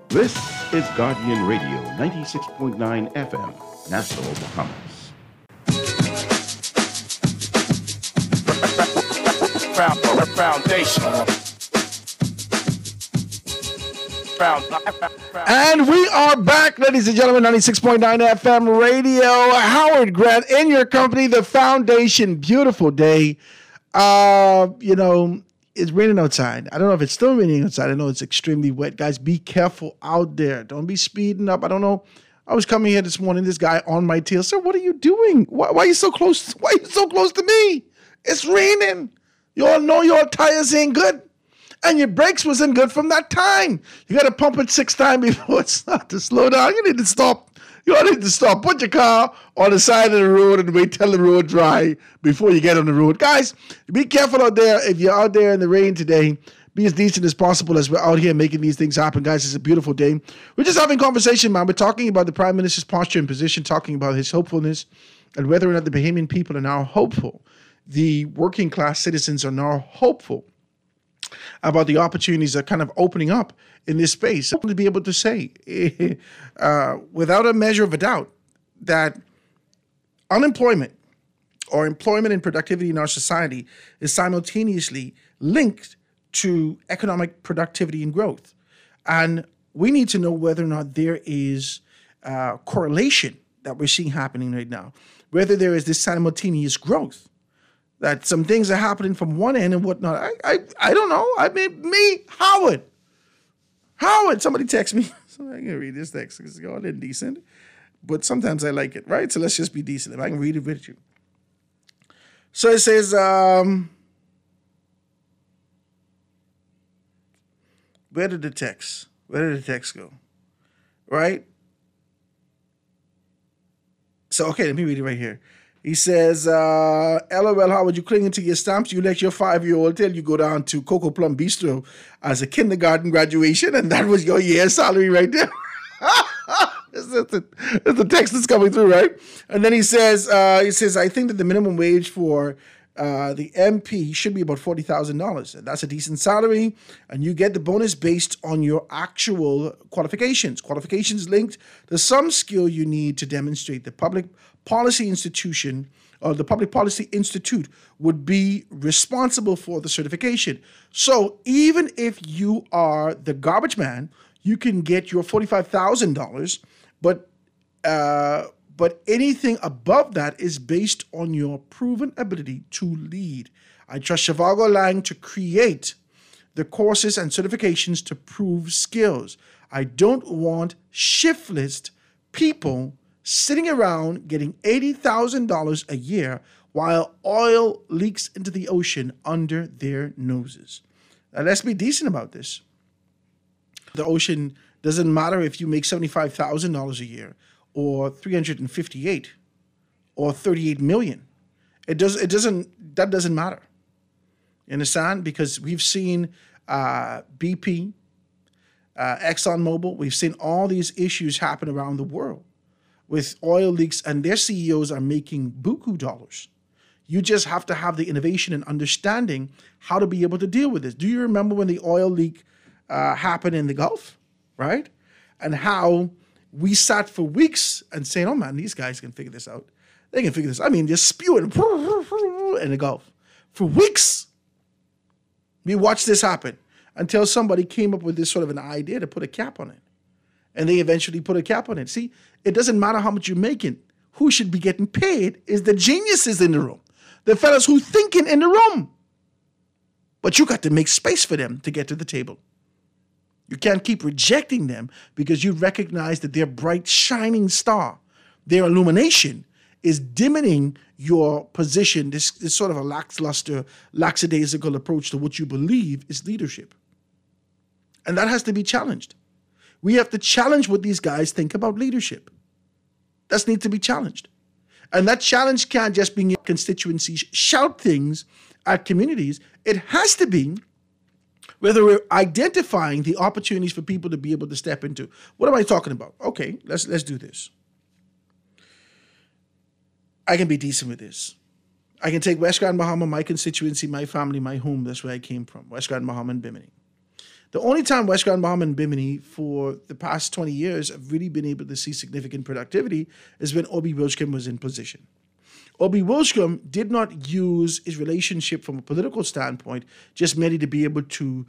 This is Guardian Radio 96.9 FM, Nassau, Bahamas. Foundation. And we are back, ladies and gentlemen, 96.9 FM radio. Howard Grant in your company, the foundation. Beautiful day. It's raining outside. I don't know if it's still raining outside. I know it's extremely wet. Guys, be careful out there. Don't be speeding up. I don't know. I was coming here this morning, this guy on my tail. Sir, what are you doing? Why are you so close? Why are you so close to me? It's raining. You all know your tires ain't good. And your brakes wasn't good from that time. You got to pump it 6 times before it starts to slow down. You need to stop. You all need to stop. Put your car on the side of the road and wait till the road dry before you get on the road. Guys, be careful out there. If you're out there in the rain today, be as decent as possible as we're out here making these things happen. Guys, it's a beautiful day. We're just having conversation, man. We're talking about the Prime Minister's posture and position, talking about his hopefulness and whether or not the Bahamian people are now hopeful. The working class citizens are now hopeful about the opportunities that are kind of opening up in this space. I want to be able to say, without a measure of a doubt, that unemployment or employment and productivity in our society is simultaneously linked to economic productivity and growth. And we need to know whether or not there is correlation that we're seeing happening right now, whether there is this simultaneous growth, that some things are happening from one end and whatnot. I don't know. I mean, me, Howard, somebody text me. So I'm going to read this text because it's all indecent. But sometimes I like it, right? So let's just be decent. If I can read it with you. So it says, where did the text go? Right? So, okay, let me read it right here. He says, LOL, how would you cling into your stamps? You let your 5-year-old tell you go down to Coco Plum Bistro as a kindergarten graduation, and that was your year's salary right there. It's the text that's coming through, right? And then he says, I think that the minimum wage for the MP should be about $40,000. That's a decent salary, and you get the bonus based on your actual qualifications. Qualifications linked to some skill you need to demonstrate. The Public Policy Institution or the Public Policy Institute would be responsible for the certification. So even if you are the garbage man, you can get your $45,000, but anything above that is based on your proven ability to lead. I trust Zhivago Lang to create the courses and certifications to prove skills. I don't want shiftless people sitting around getting $80,000 a year while oil leaks into the ocean under their noses. Now, let's be decent about this. The ocean doesn't matter if you make $75,000 a year or 358 or 38 million. That doesn't matter. You understand? Because we've seen BP, ExxonMobil, we've seen all these issues happen around the world with oil leaks, and their CEOs are making buku dollars. You just have to have the innovation and understanding how to be able to deal with this. Do you remember when the oil leak happened in the Gulf, right? And how we sat for weeks and saying, oh man, these guys can figure this out. They can figure this. I mean, just spewing in the Gulf. For weeks, we watched this happen until somebody came up with this sort of an idea to put a cap on it. And they eventually put a cap on it. See, it doesn't matter how much you're making. Who should be getting paid is the geniuses in the room. The fellas who thinking in the room. But you got to make space for them to get to the table. You can't keep rejecting them because you recognize that their bright, shining star, their illumination, is dimming your position, this sort of a lackluster, lackadaisical approach to what you believe is leadership. And that has to be challenged. We have to challenge what these guys think about leadership. That needs to be challenged. And that challenge can't just be in your constituencies, shout things at communities. It has to be whether we're identifying the opportunities for people to be able to step into. What am I talking about? Okay, let's do this. I can be decent with this. I can take West Grand Bahama, my constituency, my family, my home. That's where I came from, West Grand Bahama and Bimini. The only time West Grand Bahama and Bimini for the past 20 years have really been able to see significant productivity is when Obie Wilchcombe was in position. Obie Wilchcombe did not use his relationship from a political standpoint just merely to be able to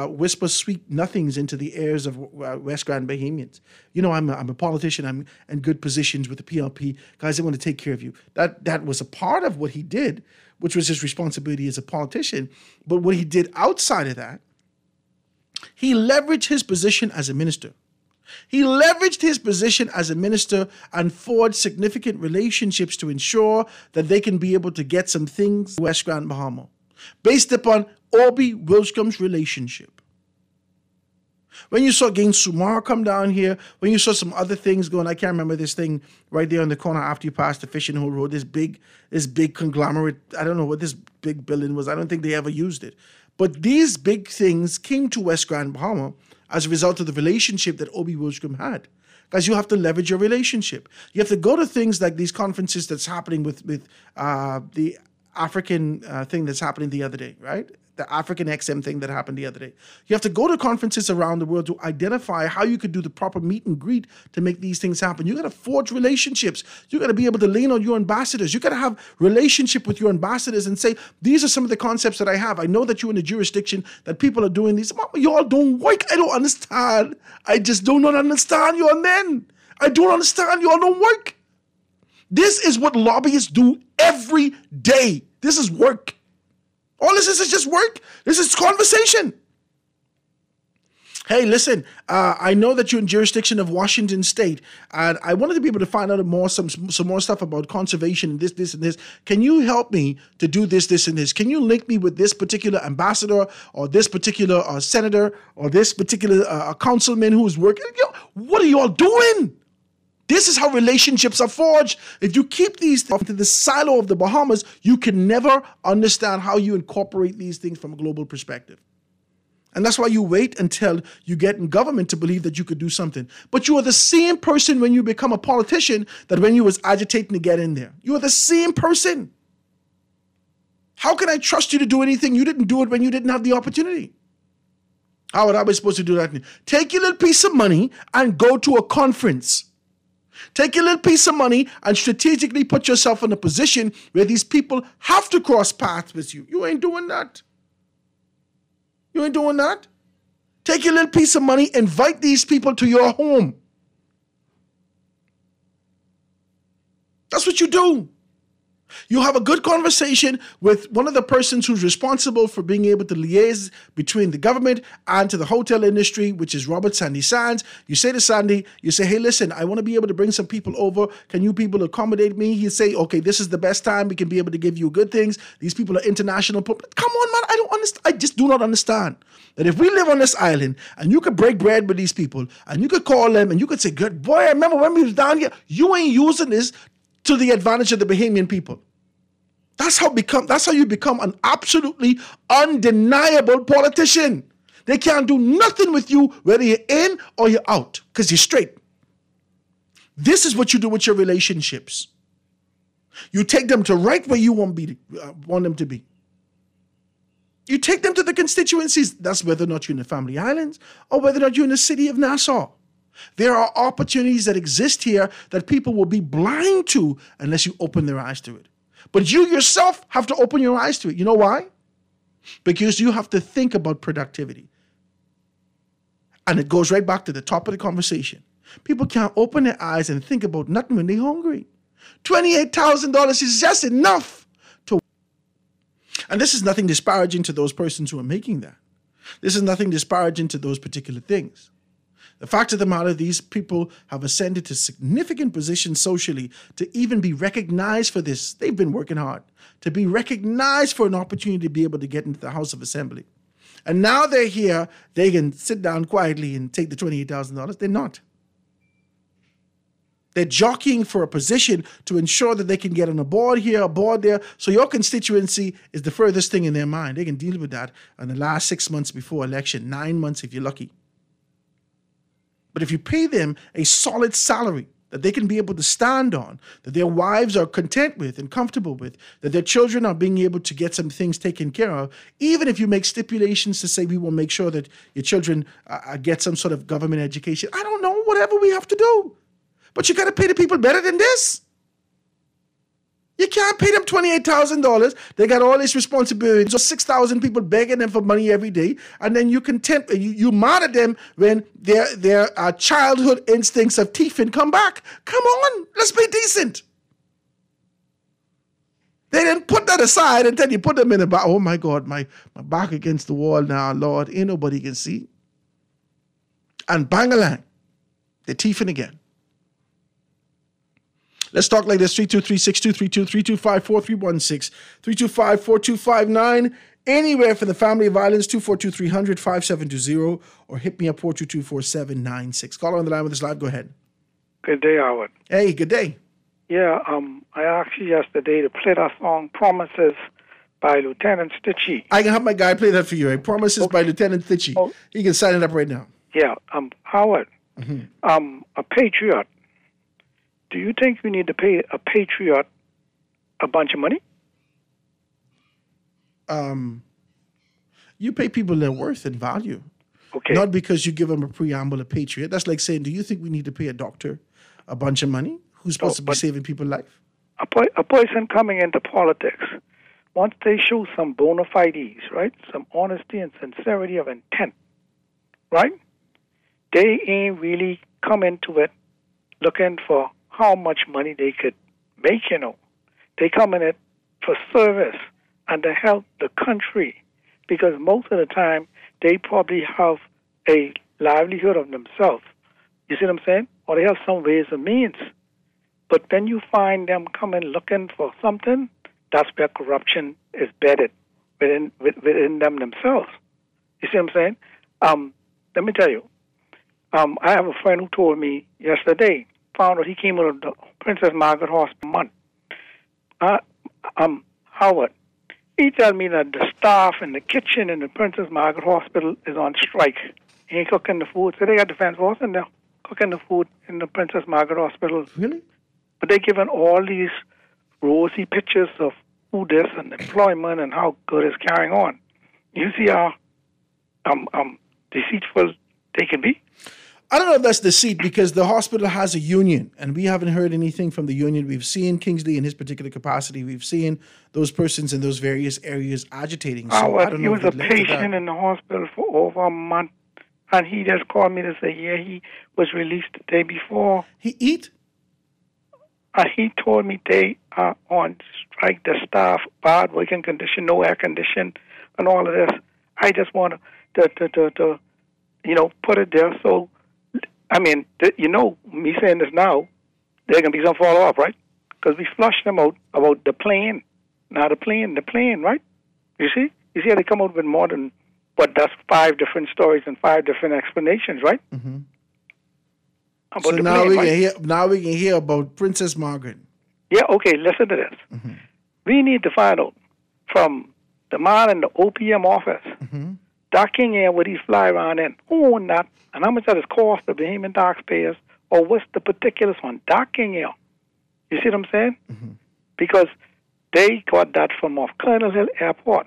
whisper sweet nothings into the ears of West Grand Bahamians. You know, I'm a politician. I'm in good positions with the PLP. Guys, I want to take care of you. That was a part of what he did, which was his responsibility as a politician. But what he did outside of that, he leveraged his position as a minister. He leveraged his position as a minister and forged significant relationships to ensure that they can be able to get some things to West Grand Bahama based upon Obie Wilchcombe's relationship. When you saw Gain Sumar come down here, when you saw some other things going, I can't remember this thing right there on the corner after you passed the Fishing Hole Road, this big conglomerate, I don't know what this big building was. I don't think they ever used it. But these big things came to West Grand Bahama as a result of the relationship that Obie Wilchcombe had. Guys, you have to leverage your relationship. You have to go to things like these conferences that's happening with the African thing that's happening the other day, right? The African XM thing that happened the other day. You have to go to conferences around the world to identify how you could do the proper meet and greet to make these things happen. You got to forge relationships. You got to be able to lean on your ambassadors. You got to have relationship with your ambassadors and say, these are some of the concepts that I have. I know that you're in a jurisdiction that people are doing these. You all don't work. I don't understand. I just do not understand your men. I don't understand. You all don't work. This is what lobbyists do every day. This is work. All this is just work. This is conversation. Hey, listen, I know that you're in jurisdiction of Washington State, and I wanted to be able to find out some more stuff about conservation and this, and this. Can you help me to do this, and this? Can you link me with this particular ambassador or this particular senator or this particular councilman who is working? What are you all doing? This is how relationships are forged. If you keep these things into the silo of the Bahamas, you can never understand how you incorporate these things from a global perspective. And that's why you wait until you get in government to believe that you could do something. But you are the same person when you become a politician that when you was agitating to get in there. You are the same person. How can I trust you to do anything? You didn't do it when you didn't have the opportunity. How would I be supposed to do that? Take your little piece of money and go to a conference. Take a little piece of money and strategically put yourself in a position where these people have to cross paths with you. You ain't doing that. You ain't doing that. Take your little piece of money, invite these people to your home. That's what you do. You have a good conversation with one of the persons who's responsible for being able to liaise between the government and to the hotel industry, which is Robert Sandy Sands. You say to Sandy, you say, hey, listen, I want to be able to bring some people over. Can you people accommodate me? He'll say, okay, this is the best time. We can be able to give you good things. These people are international. Come on, man. I don't understand. I just do not understand that if we live on this island and you could break bread with these people and you could call them and you could say, good boy, I remember when we was down here, you ain't using this to the advantage of the Bahamian people. That's how you become an absolutely undeniable politician. They can't do nothing with you whether you're in or you're out because you're straight. This is what you do with your relationships. You take them to right where you want them to be. You take them to the constituencies. That's whether or not you're in the Family Islands or whether or not you're in the city of Nassau. There are opportunities that exist here that people will be blind to unless you open their eyes to it. But you yourself have to open your eyes to it. You know why? Because you have to think about productivity. And it goes right back to the top of the conversation. People can't open their eyes and think about nothing when they're hungry. $28,000 is just enough to. And this is nothing disparaging to those persons who are making that. This is nothing disparaging to those particular things. The fact of the matter, these people have ascended to significant positions socially to even be recognized for this. They've been working hard to be recognized for an opportunity to be able to get into the House of Assembly. And now they're here, they can sit down quietly and take the $28,000. They're not. They're jockeying for a position to ensure that they can get on a board here, a board there. So your constituency is the furthest thing in their mind. They can deal with that in the last 6 months before election, 9 months if you're lucky. But if you pay them a solid salary that they can be able to stand on, that their wives are content with and comfortable with, that their children are being able to get some things taken care of, even if you make stipulations to say we will make sure that your children get some sort of government education, I don't know, whatever we have to do. But you got to pay the people better than this. You can't pay them $28,000. They got all this responsibility. So 6,000 people begging them for money every day, and then you mad at them when their childhood instincts of thieving come back. Come on, let's be decent. They didn't put that aside and then you put them in the back. Oh my God, my back against the wall now, Lord. Ain't nobody can see. And bang-a-lang, they're thieving again. Let's talk like this, 323-6232, 325-4316, 325-4259, anywhere for the family of violence, 242-300-5720, or hit me up, 422-4796. Call on the line with us live, go ahead. Good day, Howard. Hey, good day. Yeah, I asked you yesterday to play that song, Promises, by Lieutenant Stitchie. I can have my guy play that for you, Promises by Lieutenant Stitchie. Oh. He can sign it up right now. Yeah, Howard, a patriot. Do you think we need to pay a patriot a bunch of money? You pay people their worth and value. Okay. Not because you give them a preamble, a patriot. That's like saying, do you think we need to pay a doctor a bunch of money who's supposed to be saving people's life? A person coming into politics, once they show some bona fides, right, some honesty and sincerity of intent, right, they ain't really come into it looking for how much money they could make, They come in it for service and to help the country, because most of the time they probably have a livelihood of themselves. You see what I'm saying? Or they have some ways and means. But when you find them coming looking for something, that's where corruption is bedded within them themselves. You see what I'm saying? Let me tell you, I have a friend who told me yesterday, found out he came out of the Princess Margaret Hospital month. Howard, he told me that the staff in the kitchen in the Princess Margaret Hospital is on strike. He ain't cooking the food. So they got Defense Force in there cooking the food in the Princess Margaret Hospital. Really? But they're giving all these rosy pictures of who this and employment and how good it's carrying on. You see how deceitful they can be? I don't know if that's deceit, because the hospital has a union, and we haven't heard anything from the union. We've seen Kingsley in his particular capacity. We've seen those persons in those various areas agitating. So I don't know. He was a patient in the hospital for over a month, and he just called me to say, he was released the day before. He eat? He told me they are on strike, the staff, bad working condition, no air condition, and all of this. I just want to put it there so. I mean, me saying this now, there can be some follow-up, right? Because we flushed them out about the plane. Now the plane, right? You see how they come out with more than, that's 5 different stories and 5 different explanations, right? Mm-hmm. So now we can hear about Princess Margaret. Yeah, okay, listen to this. Mm-hmm. We need to find out from the man in the OPM office, Doc King Air, would he fly around in? Who owned that? And how much that is cost the Bahamian taxpayers? Or what's the particulars on Doc King Air? You see what I'm saying? because they got that from off Colonel Hill Airport.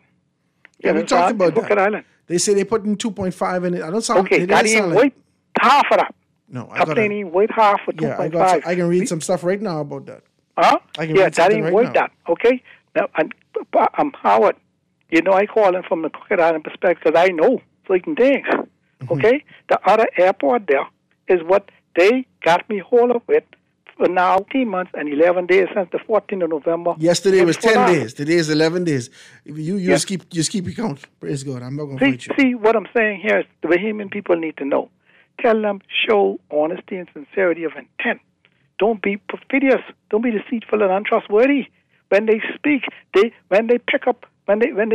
Yeah, we talked about Crooked that. Island. They say they put in 2.5 in it. I don't sound. Okay, it that doesn't ain't sound worth half of that. No, I I'm got saying ain't worth half for 2.5. Yeah, I can read some stuff right now about that. Huh? I can Yeah, read that something ain't right worth now. that. Okay? Now, I'm Howard. You know, I call him from the Crooked Island perspective because I know certain things. Mm-hmm. Okay? The other airport there is what they got me hold up with for now 18 months and 11 days since the 14th of November. Yesterday was Before 10 that. days. Today is 11 days. You Yeah. just keep your count. Praise God. I'm not going to fight you. See, what I'm saying here is the Bahamian people need to know. Tell them, show honesty and sincerity of intent. Don't be perfidious. Don't be deceitful and untrustworthy. When they speak, when they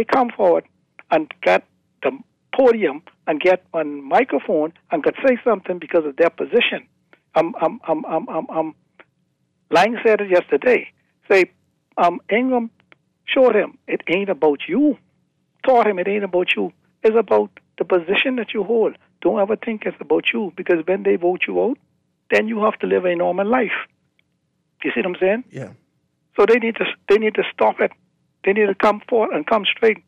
come forward and get the podium and get on microphone and could say something because of their position. Lang said it yesterday. Say, Ingram showed him it ain't about you. Taught him it ain't about you. It's about the position that you hold. Don't ever think it's about you, because when they vote you out, then you have to live a normal life. You see what I'm saying? Yeah. So they need to stop it. They need to come forward and come straight.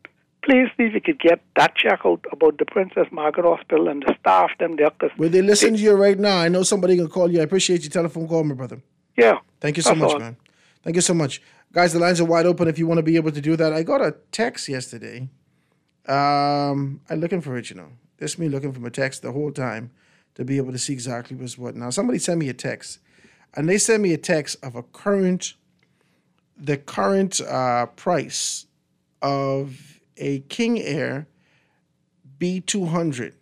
Please see if you could get that check out about the Princess Margaret Hospital and the staff them there. Will they listen to you right now? I know somebody can call you. I appreciate your telephone call, my brother. Yeah. Thank you so That's much, all. man. Thank you so much. Guys, the lines are wide open if you want to be able to do that. I got a text yesterday. I'm looking for it, you know. This me looking for my text the whole time to be able to see exactly what's what. Now, somebody sent me a text, and they sent me a text of the current price of a King Air B200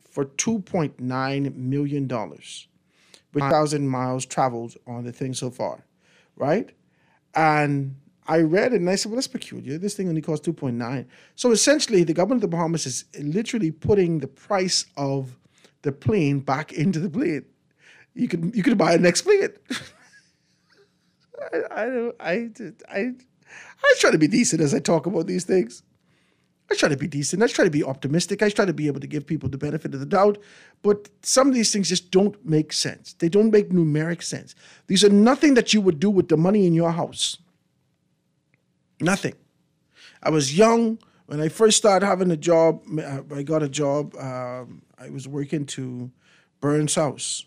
for $2.9 million with 1,000 miles traveled on the thing so far, right? And I read it and I said, well, that's peculiar. This thing only costs 2.9. So essentially, the government of the Bahamas is literally putting the price of the plane back into the plane. You could buy a next plane. I try to be decent as I talk about these things. I try to be decent. I try to be optimistic. I try to be able to give people the benefit of the doubt. But some of these things just don't make sense. They don't make numeric sense. These are nothing that you would do with the money in your house. Nothing. I was young when I first started having a job. I got a job. I was working to Burns House,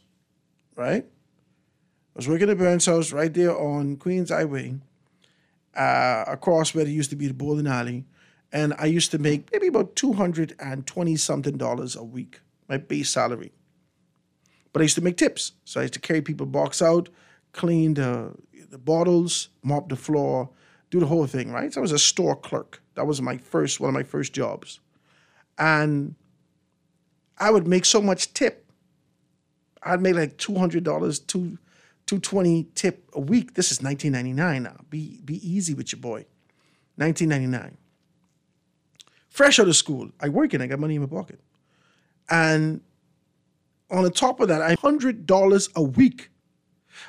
right? I was working at Burns House right there on Queens Highway, across where there used to be the bowling alley. And I used to make maybe about $220-something a week, my base salary. But I used to make tips. So I used to carry people box out, clean the bottles, mop the floor, do the whole thing, right? So I was a store clerk. That was one of my first jobs. And I would make so much tip. I'd make like $200, $220 tip a week. This is 1999 now. Be easy with your boy. 1999. Fresh out of school, I work and I got money in my pocket. And on the top of that, $100 a week.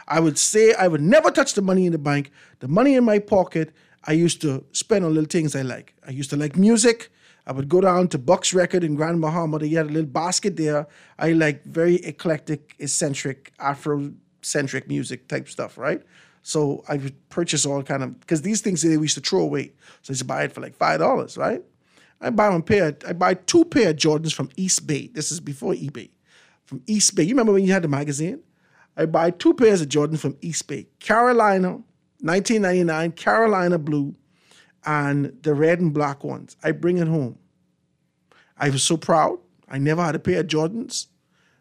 I would say I would never touch the money in the bank. The money in my pocket, I used to spend on little things I like. I used to like music. I would go down to Buck's Record in Grand Bahama. They had a little basket there. I like very eclectic, eccentric, Afrocentric music type stuff, right? So I would purchase all kind of, because these things we used to throw away. So I used to buy it for like $5, right? I buy two pair of Jordans from East Bay. This is before eBay. From East Bay. You remember when you had the magazine? I buy two pairs of Jordans from East Bay. Carolina, 1999, Carolina blue, and the red and black ones. I bring it home. I was so proud. I never had a pair of Jordans.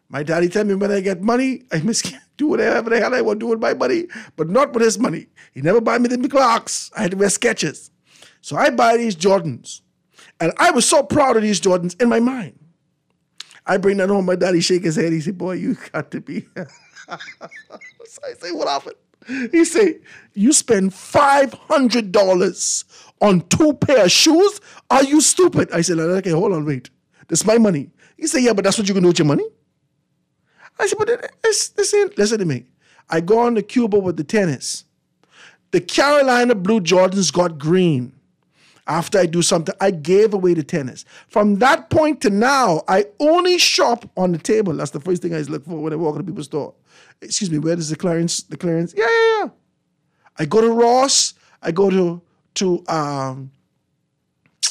My daddy tell me when I get money, I must do whatever the hell I want to do with my money, but not with his money. He never buy me the Clarks. I had to wear Skechers. So I buy these Jordans. And I was so proud of these Jordans in my mind. I bring that home. My daddy shake his head. He said, boy, you got to be. So I say, what happened? He say, you spend $500 on two pair of shoes? Are you stupid? I said, okay, hold on, wait. This is my money. He said, yeah, but that's what you can do with your money? I said, but listen to me. I go on to Cuba with the tennis. The Carolina blue Jordans got green. After I do something, I gave away the tennis. From that point to now, I only shop on the table. That's the first thing I look for when I walk into people's store. Excuse me, where is the clearance? Yeah. I go to Ross. I go to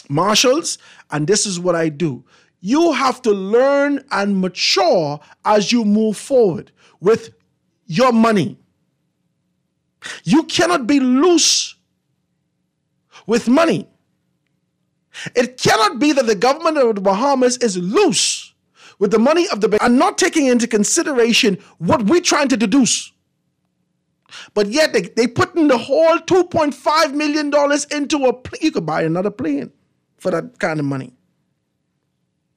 Marshalls, and this is what I do. You have to learn and mature as you move forward with your money. You cannot be loose with money. It cannot be that the government of the Bahamas is loose with the money of the and not taking into consideration what we're trying to deduce. But yet they put in the whole $2.5 million into a plane. You could buy another plane for that kind of money.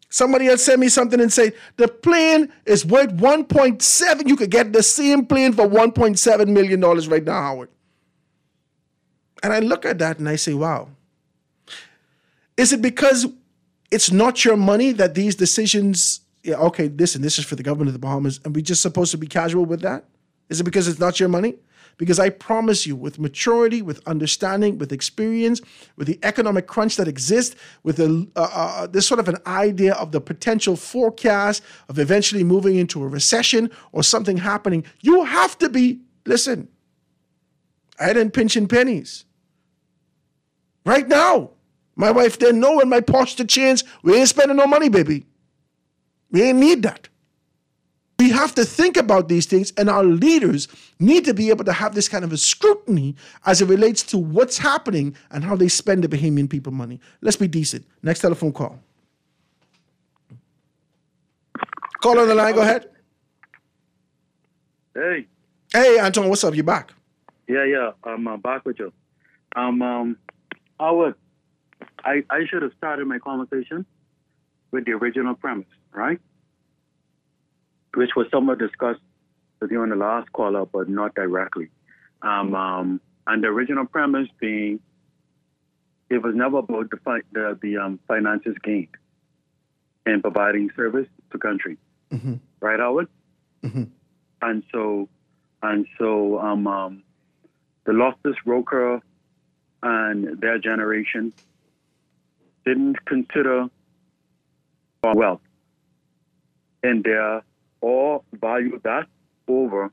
Somebody else sent me something and say, the plane is worth 1.7. You could get the same plane for $1.7 million right now, Howard. And I look at that and I say, wow. Is it because it's not your money that these decisions, okay, this is for the government of the Bahamas, and we're just supposed to be casual with that? Is it because it's not your money? Because I promise you, with maturity, with understanding, with experience, with the economic crunch that exists, with this sort of an idea of the potential forecast of eventually moving into a recession or something happening, you have to be, listen, I didn't pinching pennies. Right now, my wife didn't know when my posture changed, we ain't spending no money, baby. We ain't need that. We have to think about these things, and our leaders need to be able to have this kind of a scrutiny as it relates to what's happening and how they spend the Bahamian people money. Let's be decent. Next telephone call. Call on the line, go ahead. Hey. Hey, Anton, what's up? You back? Yeah, I'm back with you. Howard, I should have started my conversation with the original premise, right? Which was somewhat discussed with you on the last caller, but not directly. And the original premise being, it was never about the finances gained in providing service to country, right, Howard? And so, the Loftus Roker and their generation didn't consider wealth in their or value that over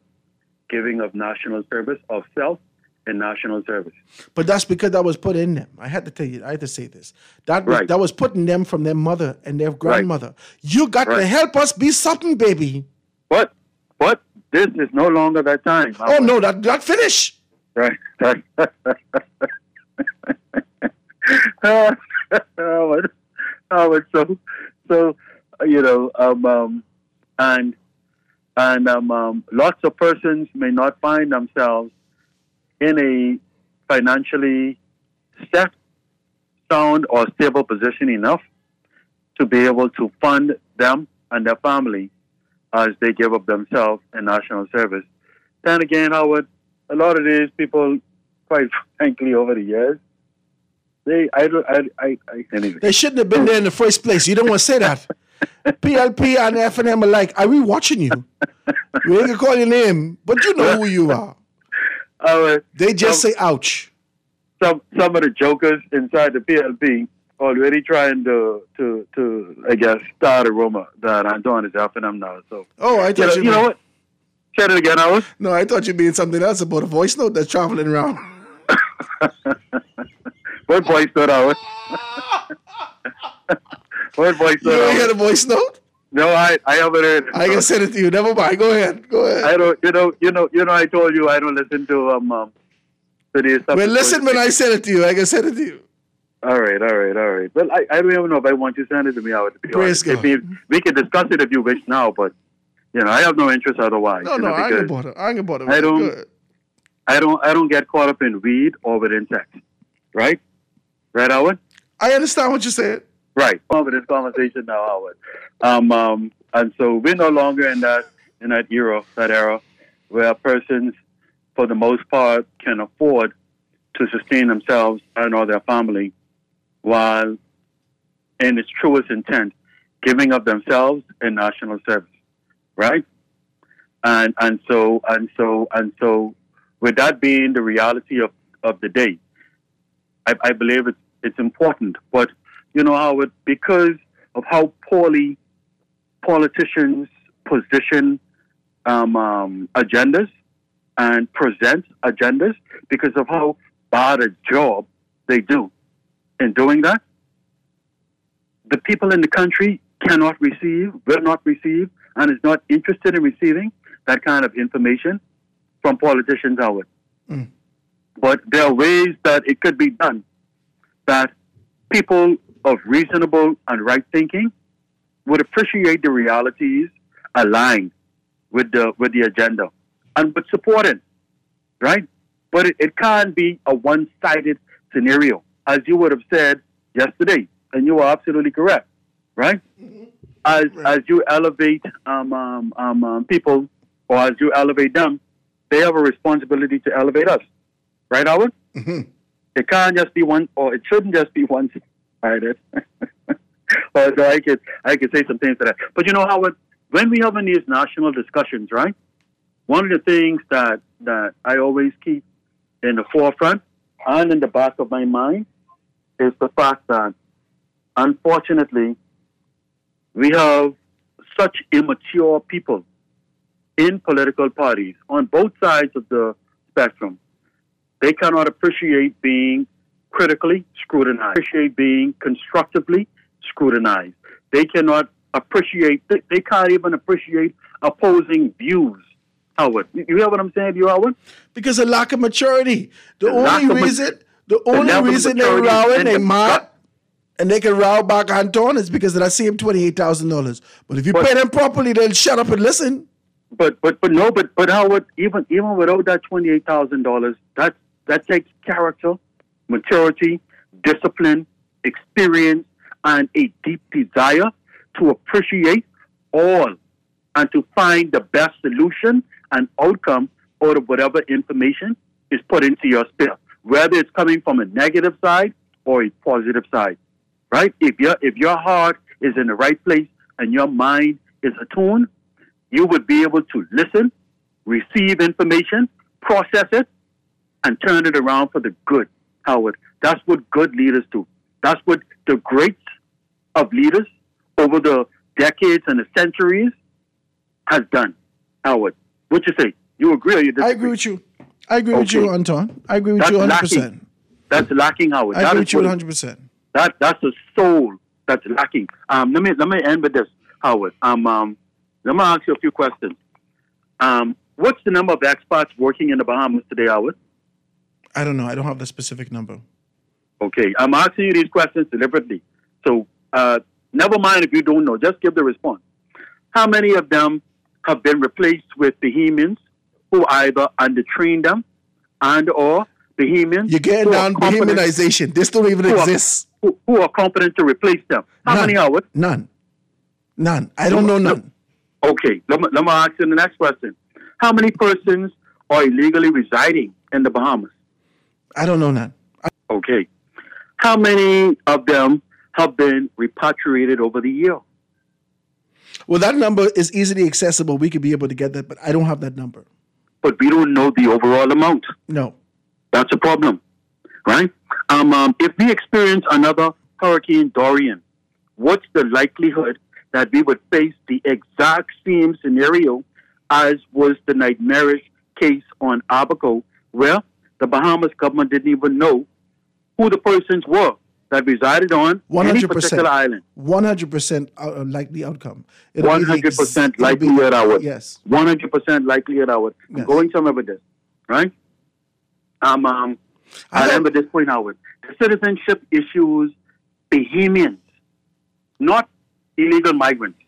giving of national service, of self and national service. But that's because that was put in them. I had to tell you, I had to say this. That was put in them from their mother and their grandmother. Right. You got to help us be something, baby. But this is no longer that time. Oh, no, that finish. Right. Lots of persons may not find themselves in a financially set, sound, or stable position enough to be able to fund them and their family as they give up themselves in national service. Then again, Howard, a lot of these people, quite frankly, over the years, anyway. They shouldn't have been there in the first place. You don't want to say that. PLP and FNM are like, are we watching you? We ain't gonna call your name, but you know who you are. They just say, ouch. Some of the jokers inside the PLP already trying to I guess, start a rumor that Antoine is FNM now. So, I thought you know what? Say it again, Howard. No, I thought you'd be in something else about a voice note that's traveling around. What voice note, Howard? What voice note? You don't hear the voice note? No, I haven't heard it. I can send it to you. Never mind. Go ahead. I don't. You know. I told you I don't listen to the stuff. Well, listen when I send it to you. I can send it to you. All right. Well, I don't even know if I want you to send it to me. Praise God. We can discuss it if you wish now, but I have no interest otherwise. No, I ain't gonna bother. I don't get caught up in weed or with insects. Right, Howard? I understand what you're saying. Right. Over this conversation now, Howard. And so we're no longer in that era where persons, for the most part, can afford to sustain themselves and or their family, while, in its truest intent, giving of themselves in national service. Right. And so, with that being the reality of the day, I believe it's important, but Howard, because of how poorly politicians position agendas and present agendas, because of how bad a job they do in doing that, the people in the country cannot receive, will not receive, and is not interested in receiving that kind of information from politicians, Howard. But there are ways that it could be done that people of reasonable and right thinking would appreciate the realities aligned with the agenda and would support it, right? But it can't be a one-sided scenario, as you would have said yesterday, and you are absolutely correct, right? As you elevate people, or as you elevate them, they have a responsibility to elevate us, right, Howard? It can't just be one, or it shouldn't just be one-sided. So I could say some things to that. But you know, Howard, when we have in these national discussions, right, one of the things that I always keep in the forefront and in the back of my mind is the fact that, unfortunately, we have such immature people in political parties on both sides of the spectrum. They cannot appreciate being critically scrutinized, appreciate being constructively scrutinized. They cannot appreciate, they can't even appreciate opposing views, Howard. You hear what I'm saying to you, Howard? Because of lack of maturity. The only reason they're rowing, they mad, and they can row back Anton is because of that same $28,000. But if you pay them properly, they'll shut up and listen. But Howard, even without that $28,000, that takes character, maturity, discipline, experience, and a deep desire to appreciate all and to find the best solution and outcome out of whatever information is put into your sphere, whether it's coming from a negative side or a positive side, right? If your heart is in the right place and your mind is attuned, you would be able to listen, receive information, process it, and turn it around for the good, Howard. That's what good leaders do. That's what the greats of leaders over the decades and the centuries has done, Howard. What you say? You agree or you disagree? I agree with you. I agree with you, Anton. I agree with you 100%. That's lacking, Howard. I agree with you 100%. That's a soul that's lacking. Let me end with this, Howard. Let me ask you a few questions. What's the number of expats working in the Bahamas today, Howard? I don't know. I don't have the specific number. Okay. I'm asking you these questions deliberately. So never mind if you don't know. Just give the response. How many of them have been replaced with Bahamians who either undertrained them and or Bahamians? You're getting down Bahamianization. This don't even exist. Who are competent to replace them? How many, Howard? None. I don't know none. Okay. Let me ask you the next question. How many persons are illegally residing in the Bahamas? I don't know none. Okay. How many of them have been repatriated over the year? Well, that number is easily accessible. We could be able to get that, but I don't have that number. But we don't know the overall amount. No. That's a problem, right? If we experience another Hurricane Dorian, what's the likelihood that we would face the exact same scenario as was the nightmarish case on Abaco, where the Bahamas government didn't even know who the persons were that resided on any particular island? 100% likely outcome. 100% likelihood, Howard. Yes. 100% likelihood, Howard. I'm going somewhere with this, right? I'll end with this point, Howard. The citizenship issues Bahamians, not illegal migrants.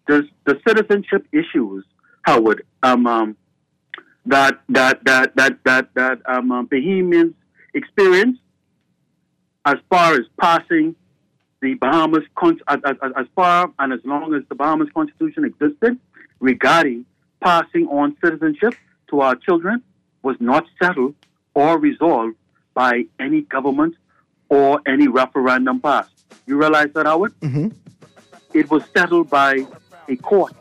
The citizenship issues, Howard, that Bahamians experience as far as passing the Bahamas, as far and as long as the Bahamas Constitution existed, regarding passing on citizenship to our children, was not settled or resolved by any government or any referendum passed. You realize that, Howard? Mm-hmm. It was settled by a court.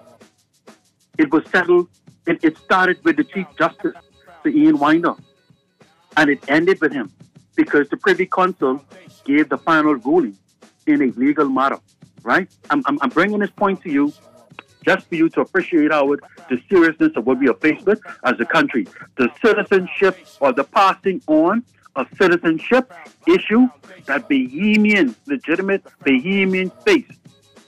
It was settled, it started with the Chief Justice, Sir Ian Winder, and it ended with him because the Privy Council gave the final ruling in a legal matter, right? I'm bringing this point to you just for you to appreciate, Howard, the seriousness of what we are faced with as a country. The citizenship or the passing on a citizenship issue that legitimate Bahamian faced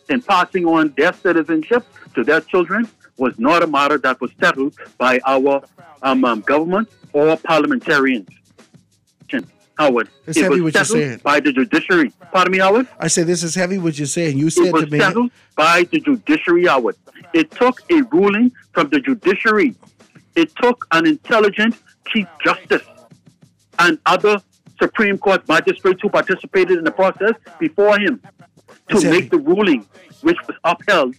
in passing on their citizenship to their children was not a matter that was settled by our government or parliamentarians. Howard, It's it heavy was what you're settled saying. by the judiciary. Pardon me, Howard? I said this is heavy what you're saying. You said It was to me. settled by the judiciary, Howard. It took a ruling from the judiciary. It took an intelligent Chief Justice and other Supreme Court magistrates who participated in the process before him to make the ruling, which was upheld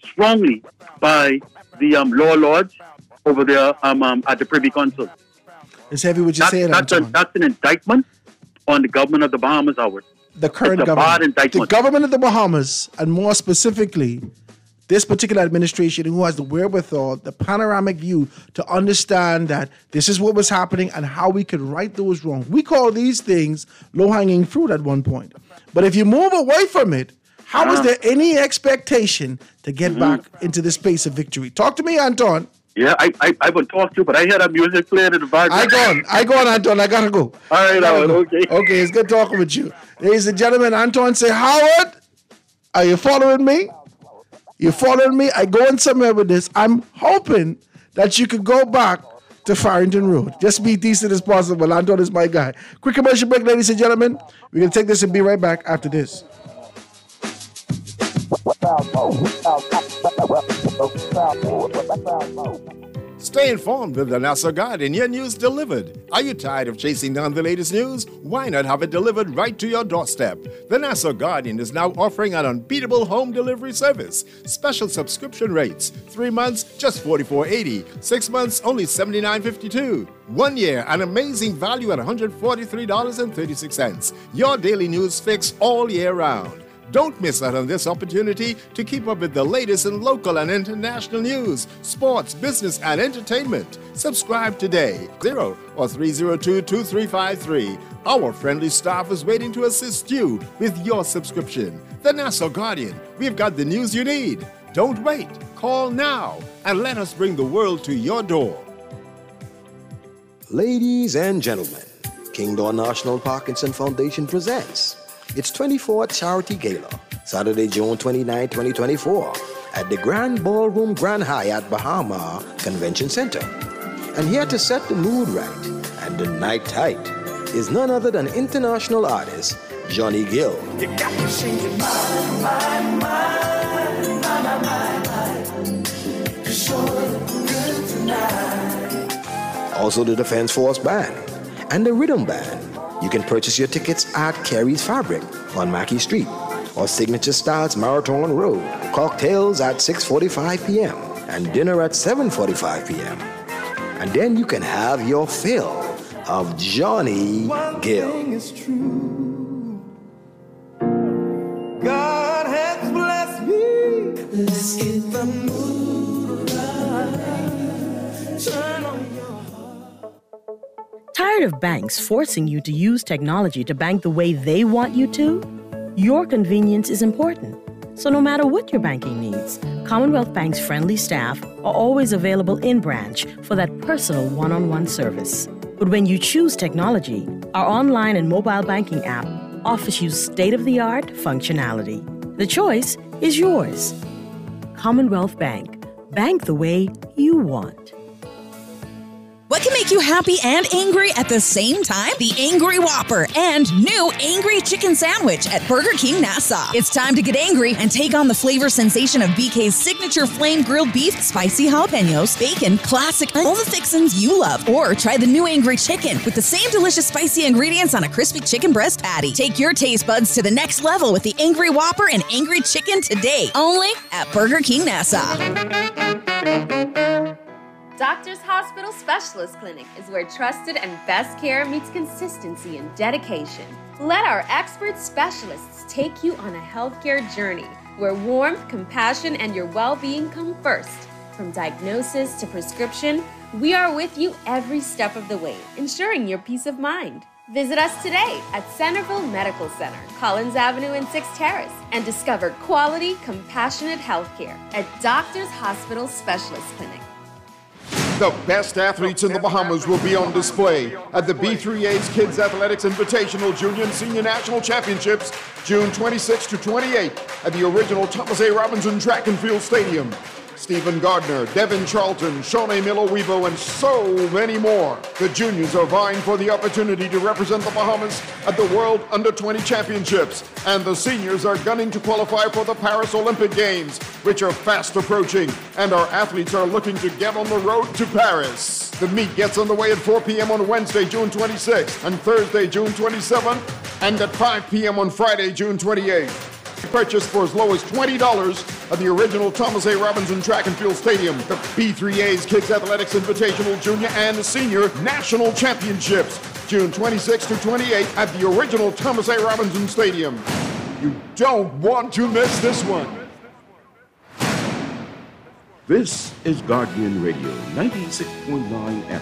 strongly by the law lords over there at the Privy Council. It's heavy what you're saying, Anton. That's an indictment on the government of the Bahamas, Howard. The current It's a bad government. The indictment. government of the Bahamas, and more specifically, this particular administration who has the wherewithal, the panoramic view to understand that this is what was happening and how we could right those wrongs. We call these things low-hanging fruit at one point. But if you move away from it, how is there any expectation to get back into the space of victory? Talk to me, Anton. Yeah, I would talk to you, but I hear that music playing in the background. I go on, Anton. I gotta go. All right, Howard, okay. Okay, it's good talking with you. Ladies and gentlemen, Anton say, Howard, are you following me? You following me? I going somewhere with this. I'm hoping that you could go back to Farrington Road. Just be decent as possible. Anton is my guy. Quick commercial break, ladies and gentlemen. We're going to take this and be right back after this. Stay informed with the Nassau Guardian, your news delivered. Are you tired of chasing down the latest news? Why not have it delivered right to your doorstep? The Nassau Guardian is now offering an unbeatable home delivery service. Special subscription rates. 3 months, just $44.80. 6 months, only $79.52. 1 year, an amazing value at $143.36. Your daily news fix all year round. Don't miss out on this opportunity to keep up with the latest in local and international news, sports, business, and entertainment. Subscribe today, 0 or 302-2353. Our friendly staff is waiting to assist you with your subscription. The Nassau Guardian, we've got the news you need. Don't wait. Call now and let us bring the world to your door. Ladies and gentlemen, Kingdom National Parkinson Foundation presents its 24th Charity Gala, Saturday, June 29, 2024, at the Grand Ballroom Grand Hyatt Bahama Convention Center. And here to set the mood right and the night tight is none other than international artist Johnny Gill. You got me singing my. 'Cause you're good tonight. Also the Defense Force Band and the Rhythm Band. You can purchase your tickets at Carey's Fabric on Mackey Street or Signature Styles Marathon Road. Cocktails at 6:45 p.m. and dinner at 7:45 p.m. And then you can have your fill of Johnny Gill. Is true. God has blessed me. Let's get the mood right. Turn on your Tired of banks forcing you to use technology to bank the way they want you to? Your convenience is important. So no matter what your banking needs, Commonwealth Bank's friendly staff are always available in branch for that personal one-on-one service. But when you choose technology, our online and mobile banking app offers you state-of-the-art functionality. The choice is yours. Commonwealth Bank. Bank the way you want. What can make you happy and angry at the same time? The Angry Whopper and new Angry Chicken Sandwich at Burger King Nassau. It's time to get angry and take on the flavor sensation of BK's signature flame grilled beef, spicy jalapenos, bacon, classic, all the fixins you love. Or try the new Angry Chicken with the same delicious spicy ingredients on a crispy chicken breast patty. Take your taste buds to the next level with the Angry Whopper and Angry Chicken today. Only at Burger King Nassau. Doctors Hospital Specialist Clinic is where trusted and best care meets consistency and dedication. Let our expert specialists take you on a healthcare journey where warmth, compassion, and your well-being come first. From diagnosis to prescription, we are with you every step of the way, ensuring your peace of mind. Visit us today at Centerville Medical Center, Collins Avenue and 6th Terrace, and discover quality, compassionate healthcare at Doctors Hospital Specialist Clinic. The best athletes in the Bahamas will be on display at the B3A's Kids Athletics Invitational Junior and Senior National Championships, June 26 to 28 at the original Thomas A. Robinson Track and Field Stadium. Stephen Gardner, Devin Charlton, Shawnee Miller-Wevo, and so many more. The juniors are vying for the opportunity to represent the Bahamas at the World Under-20 Championships, and the seniors are gunning to qualify for the Paris Olympic Games, which are fast approaching, and our athletes are looking to get on the road to Paris. The meet gets underway at 4 p.m. on Wednesday, June 26th, and Thursday, June 27th, and at 5 p.m. on Friday, June 28th. Purchase for as low as $20 at the original Thomas A. Robinson Track and Field Stadium. The B3A's Kids Athletics Invitational Junior and Senior National Championships, June 26 to 28 at the original Thomas A. Robinson Stadium. You don't want to miss this one. This is Guardian Radio 96.9 FM.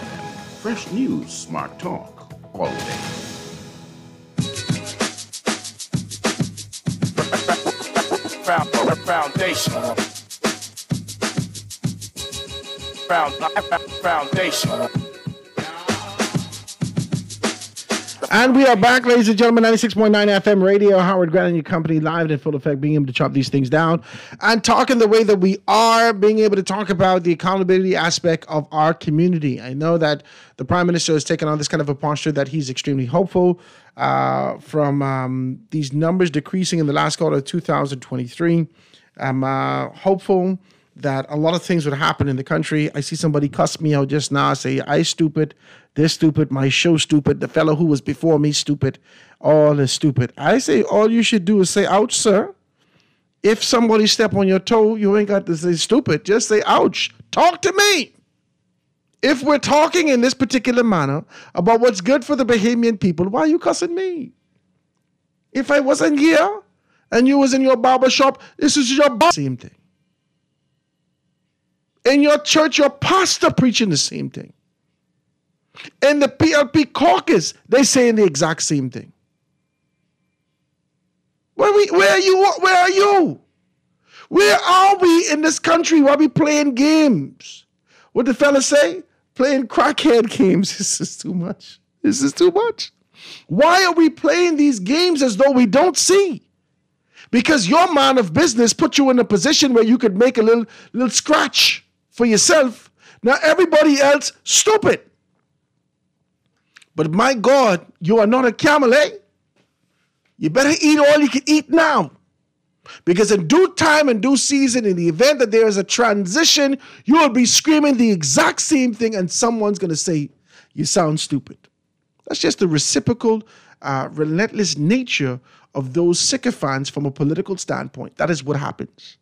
Fresh news, smart talk, all day. Foundation. And we are back, ladies and gentlemen, 96.9 FM radio. Howard Grant and your company live and in full effect, being able to chop these things down and talking the way that we are, being able to talk about the accountability aspect of our community. I know that the Prime Minister has taken on this kind of a posture that he's extremely hopeful from these numbers decreasing in the last quarter of 2023. I'm hopeful that a lot of things would happen in the country. I see somebody cuss me out just now, say, I stupid, this stupid, my show stupid, the fellow who was before me stupid, all is stupid. I say all you should do is say, ouch, sir. If somebody step on your toe, you ain't got to say stupid. Just say, ouch. Talk to me. If we're talking in this particular manner about what's good for the Bahamian people, why are you cussing me? If I wasn't here and you was in your barber shop, this is your same thing. In your church, your pastor preaching the same thing. In the PLP caucus, they saying the exact same thing. Where are you? Where are you? Where are we in this country while we playing games? What the fella say? Playing crackhead games. This is too much. This is too much. Why are we playing these games as though we don't see? Because your man of business put you in a position where you could make a little scratch for yourself. Now everybody else stupid. But my God, you are not a camel, eh? You better eat all you can eat now. Because in due time and due season, in the event that there is a transition, you will be screaming the exact same thing and someone's going to say, you sound stupid. That's just the reciprocal, relentless nature of those sycophants from a political standpoint. That is what happens.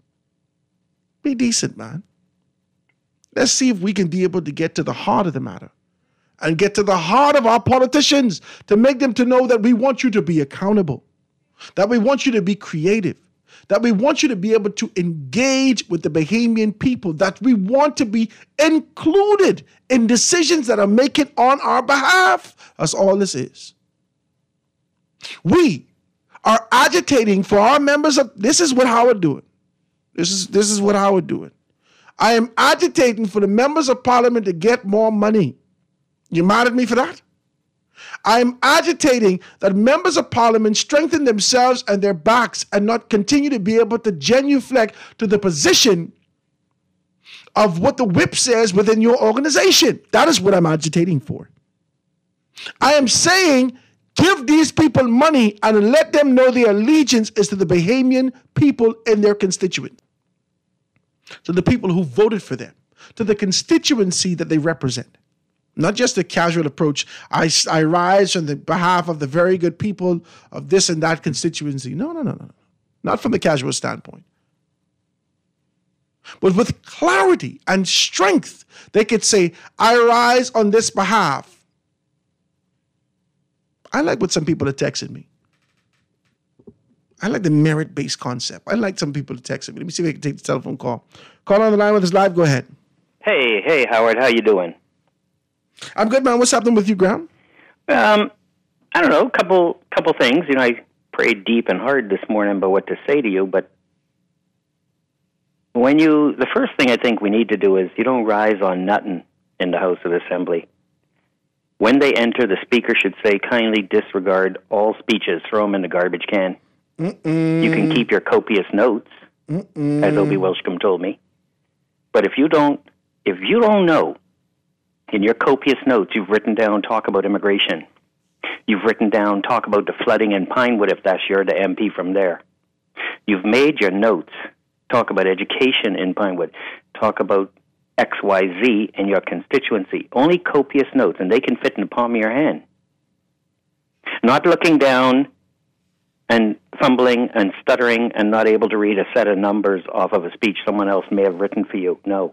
Be decent, man. Let's see if we can be able to get to the heart of the matter and get to the heart of our politicians to make them to know that we want you to be accountable, that we want you to be creative, that we want you to be able to engage with the Bahamian people, that we want to be included in decisions that are making on our behalf. That's all this is. We are agitating for our members of, this is what Howard doing. This is what Howard doing. I am agitating for the members of parliament to get more money. You mad at me for that? I'm agitating that members of parliament strengthen themselves and their backs and not continue to be able to genuflect to the position of what the whip says within your organization. That is what I'm agitating for. I am saying give these people money and let them know their allegiance is to the Bahamian people and their constituents, to the people who voted for them, to the constituency that they represent. Not just a casual approach. I rise on the behalf of the very good people of this and that constituency. No. Not from the casual standpoint. But with clarity and strength, they could say, I rise on this behalf. I like what some people are texting me. I like the merit-based concept. I like some people to text me. Let me see if I can take the telephone call. Call on the line with us live. Go ahead. Hey, Howard. How you doing? I'm good, man. What's happening with you, Graham? I don't know. Couple things. You know, I prayed deep and hard this morning about what to say to you, but the first thing I think we need to do is you don't rise on nothing in the House of Assembly. When they enter, the Speaker should say, kindly disregard all speeches, throw them in the garbage can. You can keep your copious notes, as Obie Welshcombe told me. But if you don't know, in your copious notes, you've written down, talk about immigration. You've written down, talk about the flooding in Pinewood, if that's you're the MP from there. You've made your notes, talk about education in Pinewood, talk about XYZ in your constituency. Only copious notes, and they can fit in the palm of your hand. Not looking down and fumbling and stuttering and not able to read a set of numbers off of a speech someone else may have written for you. No.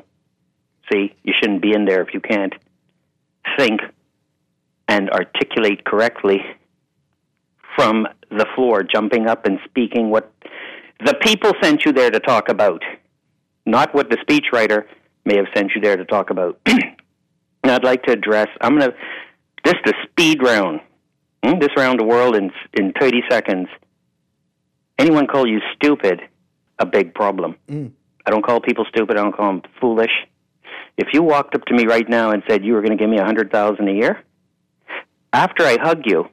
See, you shouldn't be in there if you can't think and articulate correctly from the floor, jumping up and speaking what the people sent you there to talk about, not what the speechwriter may have sent you there to talk about. And I'd like to address, this is the speed round. This round the world in 30 seconds. Anyone call you stupid, a big problem. I don't call people stupid, I don't call them foolish. If you walked up to me right now and said you were going to give me $100,000 a year, after I hug you,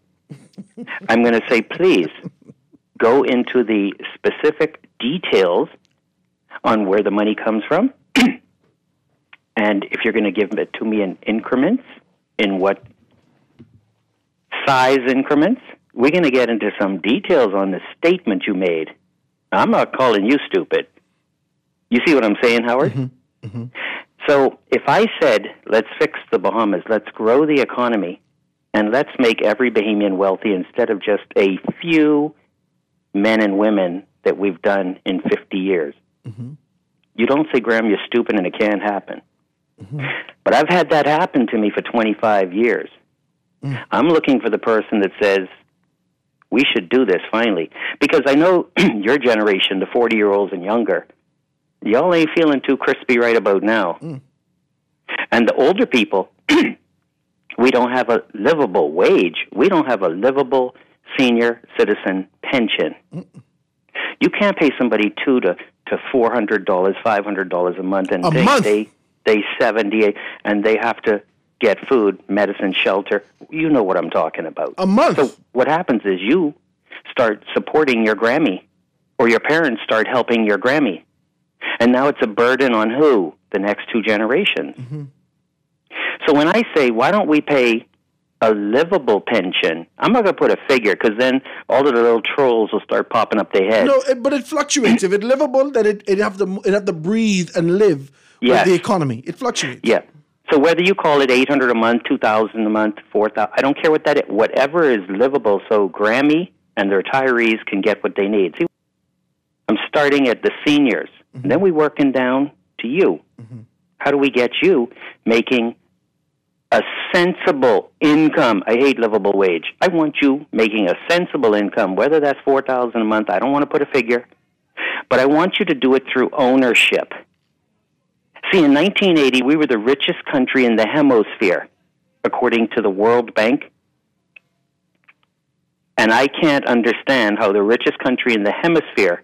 I'm going to say, please, go into the specific details on where the money comes from. And if you're going to give it to me in increments, in what size increments, we're going to get into some details on the statement you made. I'm not calling you stupid. You see what I'm saying, Howard? So if I said, let's fix the Bahamas, let's grow the economy, and let's make every Bahamian wealthy instead of just a few men and women that we've done in 50 years. You don't say, Graham, you're stupid and it can't happen. But I've had that happen to me for 25 years. I'm looking for the person that says, we should do this finally. Because I know your generation, the 40-year-olds and younger, y'all ain't feeling too crispy right about now. And the older people, we don't have a livable wage. We don't have a livable senior citizen pension. You can't pay somebody $200 to $400, $500 a month, and they 78, and they have to get food, medicine, shelter. You know what I'm talking about. A month. So what happens is you start supporting your Grammy, or your parents start helping your Grammy, and now it's a burden on who? The next two generations. So when I say, why don't we pay a livable pension, I'm not going to put a figure, because then all of the little trolls will start popping up their heads. No, but it fluctuates. If it's livable, then it have to breathe and live with the economy. It fluctuates. Yeah. So whether you call it $800 a month, $2,000 a month, $4,000, I don't care what that is. Whatever is livable, so Grammy and the retirees can get what they need. See, I'm starting at the seniors, and then we're working down to you. How do we get you making a sensible income? I hate livable wage. I want you making a sensible income, whether that's $4,000 a month. I don't want to put a figure, but I want you to do it through ownership. See, in 1980, we were the richest country in the hemisphere, according to the World Bank. And I can't understand how the richest country in the hemisphere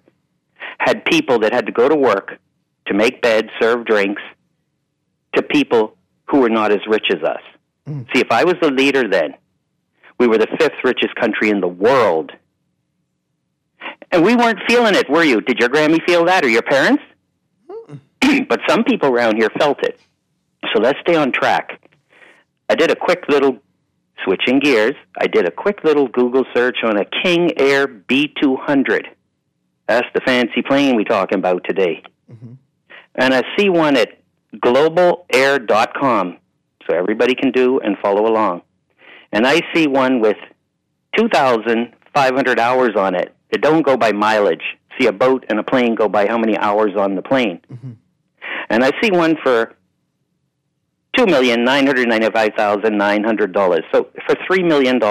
had people that had to go to work to make beds, serve drinks, to people who were not as rich as us. See, if I was the leader then, we were the 5th richest country in the world. And we weren't feeling it, were you? Did your Grammy feel that, or your parents? But some people around here felt it. So let's stay on track. I did a quick little, switching gears, I did a quick little Google search on a King Air B200. That's the fancy plane we're talking about today. And I see one at globalair.com, so everybody can do and follow along. And I see one with 2,500 hours on it. It don't go by mileage. See, a boat and a plane go by how many hours on the plane. And I see one for $2,995,900. So for $3 million,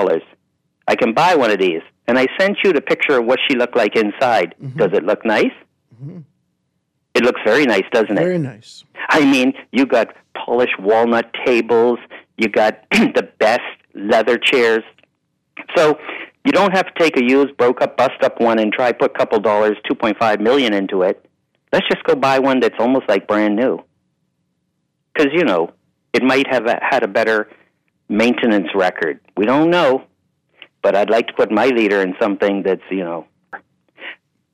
I can buy one of these. And I sent you the picture of what she looked like inside. Does it look nice? It looks very nice, doesn't it? Very nice. I mean, you got polished walnut tables. You got the best leather chairs. So you don't have to take a used, broke up, bust up one and try put a couple dollars, $2.5 million into it. Let's just go buy one that's almost like brand new. Because, you know, It might have had a better maintenance record. We don't know, but I'd like to put my leader in something that's,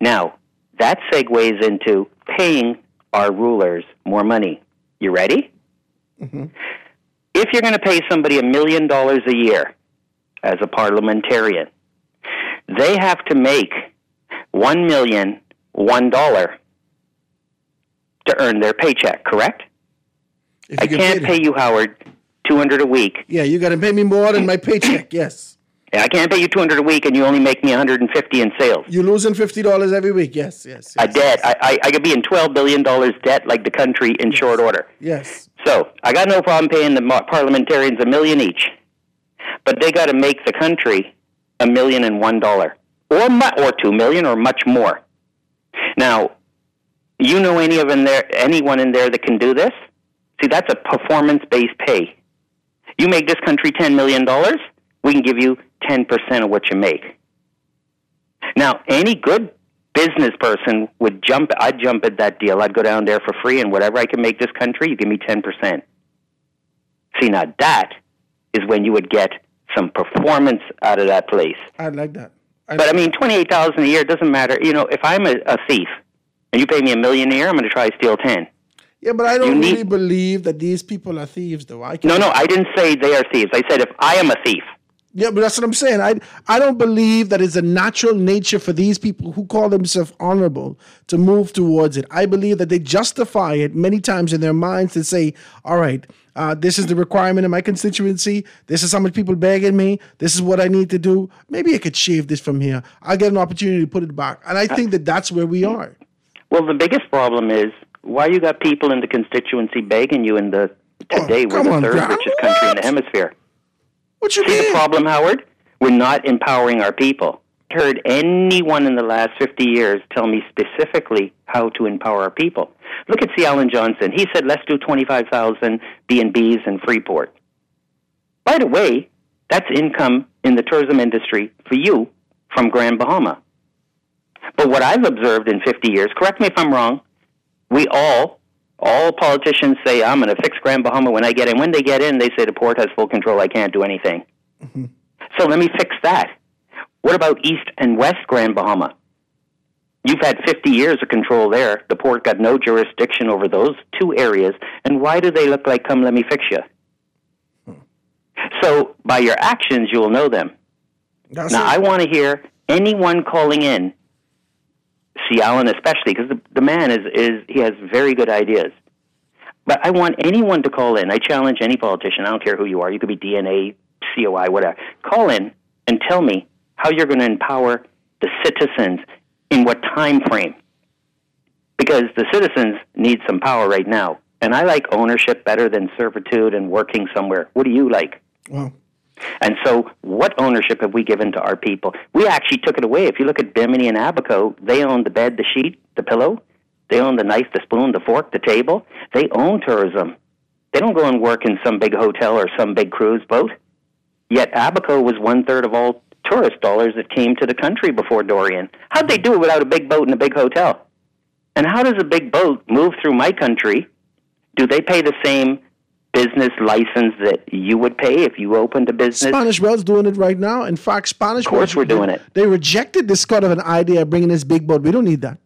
Now, that segues into paying our rulers more money. You ready? Mm-hmm. If you're going to pay somebody $1 million a year as a parliamentarian, they have to make $1,001 to earn their paycheck, correct? I can't pay you, Howard, $200 a week. Yeah, you got to pay me more than my paycheck, yes. I can't pay you $200 a week and you only make me $150 in sales. You're losing $50 every week, yes. A debt. I could be in $12 billion debt like the country in short order. Yes. So I got no problem paying the parliamentarians $1 million each, but they got to make the country $1,001 or $2 million or much more. Now, you know anyone in there that can do this? See, that's a performance-based pay. You make this country $10 million, we can give you 10% of what you make. Now, any good business person would I'd jump at that deal. I'd go down there for free, and whatever I can make this country, you give me 10%. See, now that is when you would get some performance out of that place. I like that. But I mean, $28,000 a year doesn't matter. If I'm a thief and you pay me $1 million a year, I'm going to try to steal 10. Yeah, but I don't really believe that these people are thieves, though. No, I didn't say they are thieves. I said if I am a thief. Yeah, but that's what I'm saying. I don't believe that it's a natural nature for these people who call themselves honorable to move towards it. I believe that they justify it many times in their minds to say, all right, this is the requirement in my constituency. This is how much people begging me. This is what I need to do. Maybe I could shave this from here. I'll get an opportunity to put it back. And I think that that's where we are. Well, the biggest problem is why you got people in the constituency begging you today we're the third richest country in the hemisphere. What you mean? See the problem, Howard? We're not empowering our people. I heard anyone in the last 50 years tell me specifically how to empower our people. Look at C. Alan Johnson. He said, let's do 25,000 B&Bs in Freeport. By the way, that's income in the tourism industry for you from Grand Bahama. But what I've observed in 50 years, correct me if I'm wrong, we all politicians say, I'm going to fix Grand Bahama when I get in. When they get in, they say the port has full control. I can't do anything. Mm-hmm. So let me fix that. What about East and West Grand Bahama? You've had 50 years of control there. The port got no jurisdiction over those two areas. And why do they look like, come, let me fix you? So by your actions, you will know them. I want to hear anyone calling in, C. Alan especially, because the man he has very good ideas. But I want anyone to call in. I challenge any politician. I don't care who you are. You could be DNA, COI, whatever. Call in and tell me how you're going to empower the citizens in what time frame. Because the citizens need some power right now. And I like ownership better than servitude and working somewhere. What do you like? Well, and so what ownership have we given to our people? We actually took it away. If you look at Bimini and Abaco, they own the bed, the sheet, the pillow. They own the knife, the spoon, the fork, the table. They own tourism. They don't go and work in some big hotel or some big cruise boat. Yet Abaco was 1/3 of all tourist dollars that came to the country before Dorian. How'd they do it without a big boat and a big hotel? And how does a big boat move through my country? Do they pay the same business license that you would pay if you opened a business? Spanish Well's doing it right now. In fact, Spanish Of course we're doing it. They rejected this kind of an idea of bringing this big boat. We don't need that.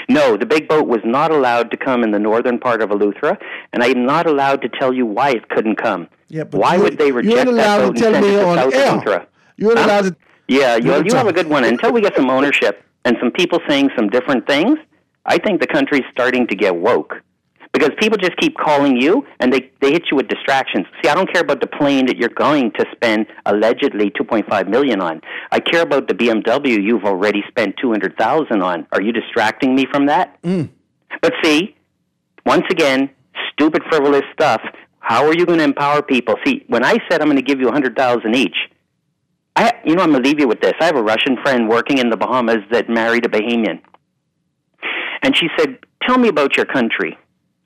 No, the big boat was not allowed to come in the northern part of Eleuthera, and I'm not allowed to tell you why it couldn't come. Yeah, but why would they reject that boat and send it to South Eleuthera? You're not allowed to... Yeah, you have a good one. Until we get some ownership and some people saying some different things, I think the country's starting to get woke. Because people just keep calling you, and they hit you with distractions. See, I don't care about the plane that you're going to spend allegedly $2.5 million on. I care about the BMW you've already spent $200,000 on. Are you distracting me from that? But see, once again, stupid, frivolous stuff. How are you going to empower people? See, when I said I'm going to give you $100,000 each, I'm going to leave you with this. I have a Russian friend working in the Bahamas that married a Bahamian. And she said, tell me about your country.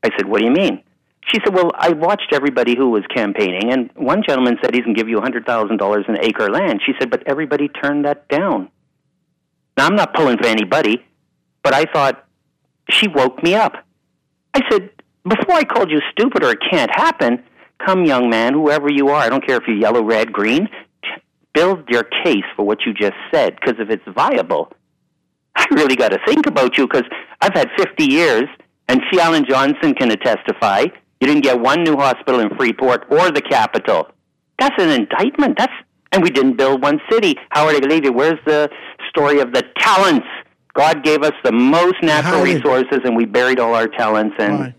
I said, what do you mean? She said, well, I watched everybody who was campaigning, and one gentleman said he can give you $100,000 an acre of land. She said, but everybody turned that down. Now, I'm not pulling for anybody, but I thought, she woke me up. I said, before I called you stupid or it can't happen, come, young man, whoever you are, I don't care if you're yellow, red, green, build your case for what you just said, because if it's viable, I really got to think about you, because I've had 50 years, and C. Alan Johnson can testify, you didn't get one new hospital in Freeport or the capital. That's an indictment. And we didn't build one city. Howard Aglevia, where's the story of the talents? God gave us the most natural resources, and we buried all our talents. And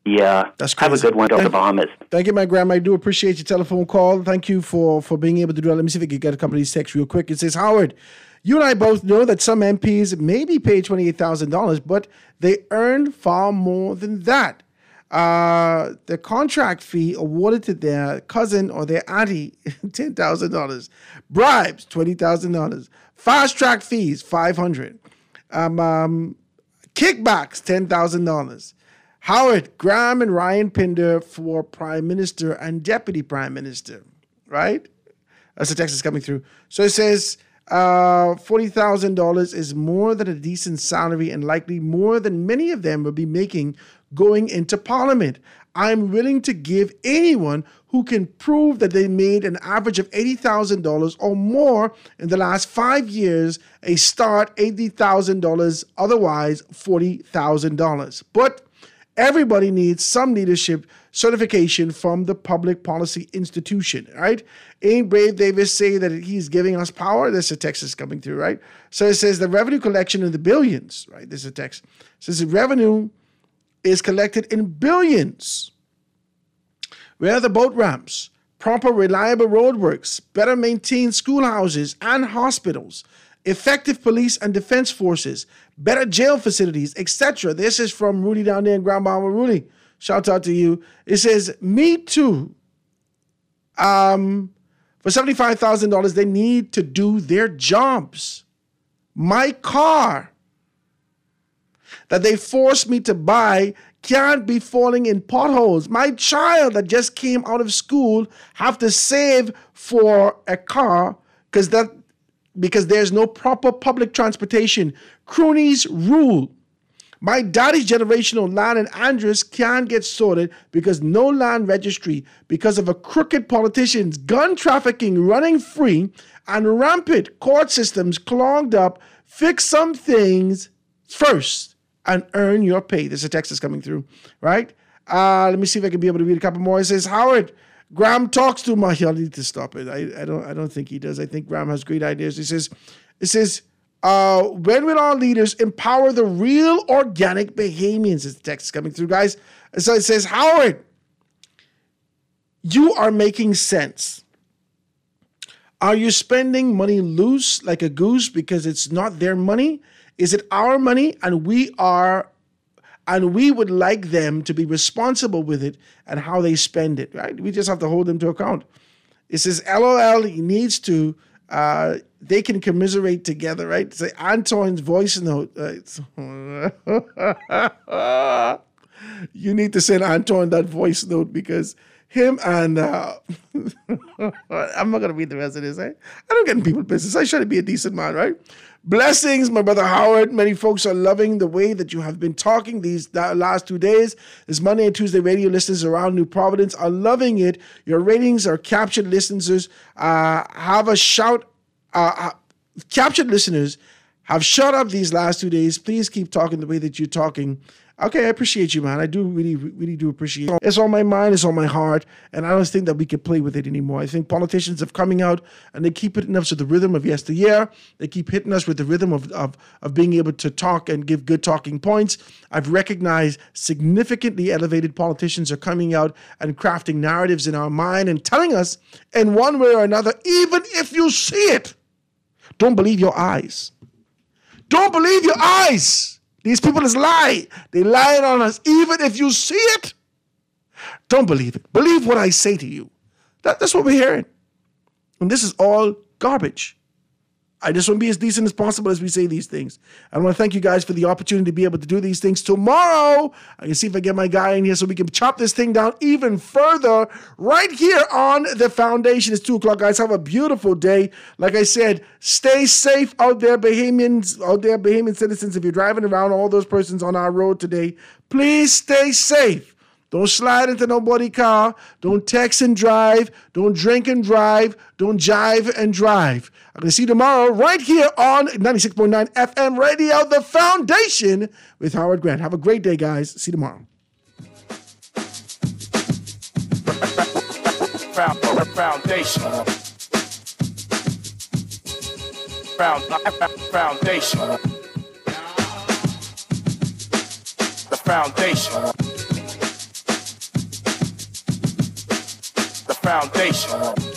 yeah, that's have a good one to the Bahamas. Thank you, my grandma. I do appreciate your telephone call. Thank you for being able to do that. Let me see if I can get a couple of these texts real quick. It says, Howard, you and I both know that some MPs may be paid $28,000, but they earn far more than that. The contract fee awarded to their cousin or their auntie, $10,000. Bribes, $20,000. Fast track fees, $500. Kickbacks, $10,000. Howard, Graham, and Ryan Pinder for Prime Minister and Deputy Prime Minister, right? That's the text that's coming through. So it says $40,000 is more than a decent salary and likely more than many of them will be making going into Parliament. I'm willing to give anyone who can prove that they made an average of $80,000 or more in the last 5 years a start, $80,000, otherwise $40,000. But everybody needs some leadership certification from the public policy institution, right? Ain't Brave Davis say that he's giving us power? There's a text that's coming through, right? So it says the revenue collection in the billions, right? There's a text. It says the revenue is collected in billions. Where are the boat ramps, proper reliable roadworks, better maintained schoolhouses and hospitals, effective police and defense forces, better jail facilities, etc. This is from Rudy down there in Grand Bahama. Rudy, shout out to you. It says, me too. For $75,000, they need to do their jobs. My car that they forced me to buy can't be falling in potholes. My child that just came out of school have to save for a car because there's no proper public transportation. Cronies rule. My daddy's generational land in Andrews can't get sorted because no land registry, because of a crooked politicians, gun trafficking running free, and rampant court systems clogged up. Fix some things first and earn your pay. There's a text that's coming through, right? Let me see if I can be able to read a couple more. It says, Howard, Graham talks too much. Y'all need to stop it. I don't think he does. I think Graham has great ideas. It says, when will our leaders empower the real organic Bahamians? This text is coming through, guys. So it says, Howard, you are making sense. Are you spending money loose like a goose because it's not their money? Is it our money and we would like them to be responsible with it and how they spend it, right? We just have to hold them to account. It says, LOL, he needs to, they can commiserate together, right? It's like Antoine's voice note. You need to send Antoine that voice note because him and, I'm not going to read the rest of this, eh? I don't get in people's business. I try to be a decent man, right? Blessings, my brother Howard. Many folks are loving the way that you have been talking these last 2 days. This Monday and Tuesday radio listeners around New Providence are loving it. Your ratings are captured listeners. Captured listeners have shut up these last 2 days. Please keep talking the way that you're talking. Okay, I appreciate you, man. I do really do appreciate it. It's on my mind, it's on my heart, and I don't think that we can play with it anymore. I think politicians are coming out and they keep hitting us with the rhythm of yesteryear. They keep hitting us with the rhythm of being able to talk and give good talking points. I've recognized significantly elevated politicians are coming out and crafting narratives in our mind and telling us in one way or another, even if you see it, don't believe your eyes. Don't believe your eyes. These people is lie. They lying on us. Even if you see it, don't believe it. Believe what I say to you. That's what we're hearing. And this is all garbage. I just want to be as decent as possible as we say these things. I want to thank you guys for the opportunity to be able to do these things. Tomorrow, I can see if I get my guy in here so we can chop this thing down even further right here on The Foundation. It's 2 o'clock, guys. Have a beautiful day. Like I said, stay safe out there, Bahamian citizens. If you're driving around, all those persons on our road today, please stay safe. Don't slide into nobody's car. Don't text and drive. Don't drink and drive. Don't jive and drive. I'm going to see you tomorrow right here on 96.9 FM Radio, The Foundation with Howard Grant. Have a great day, guys. See you tomorrow. Foundation. Foundation. The foundation. The foundation.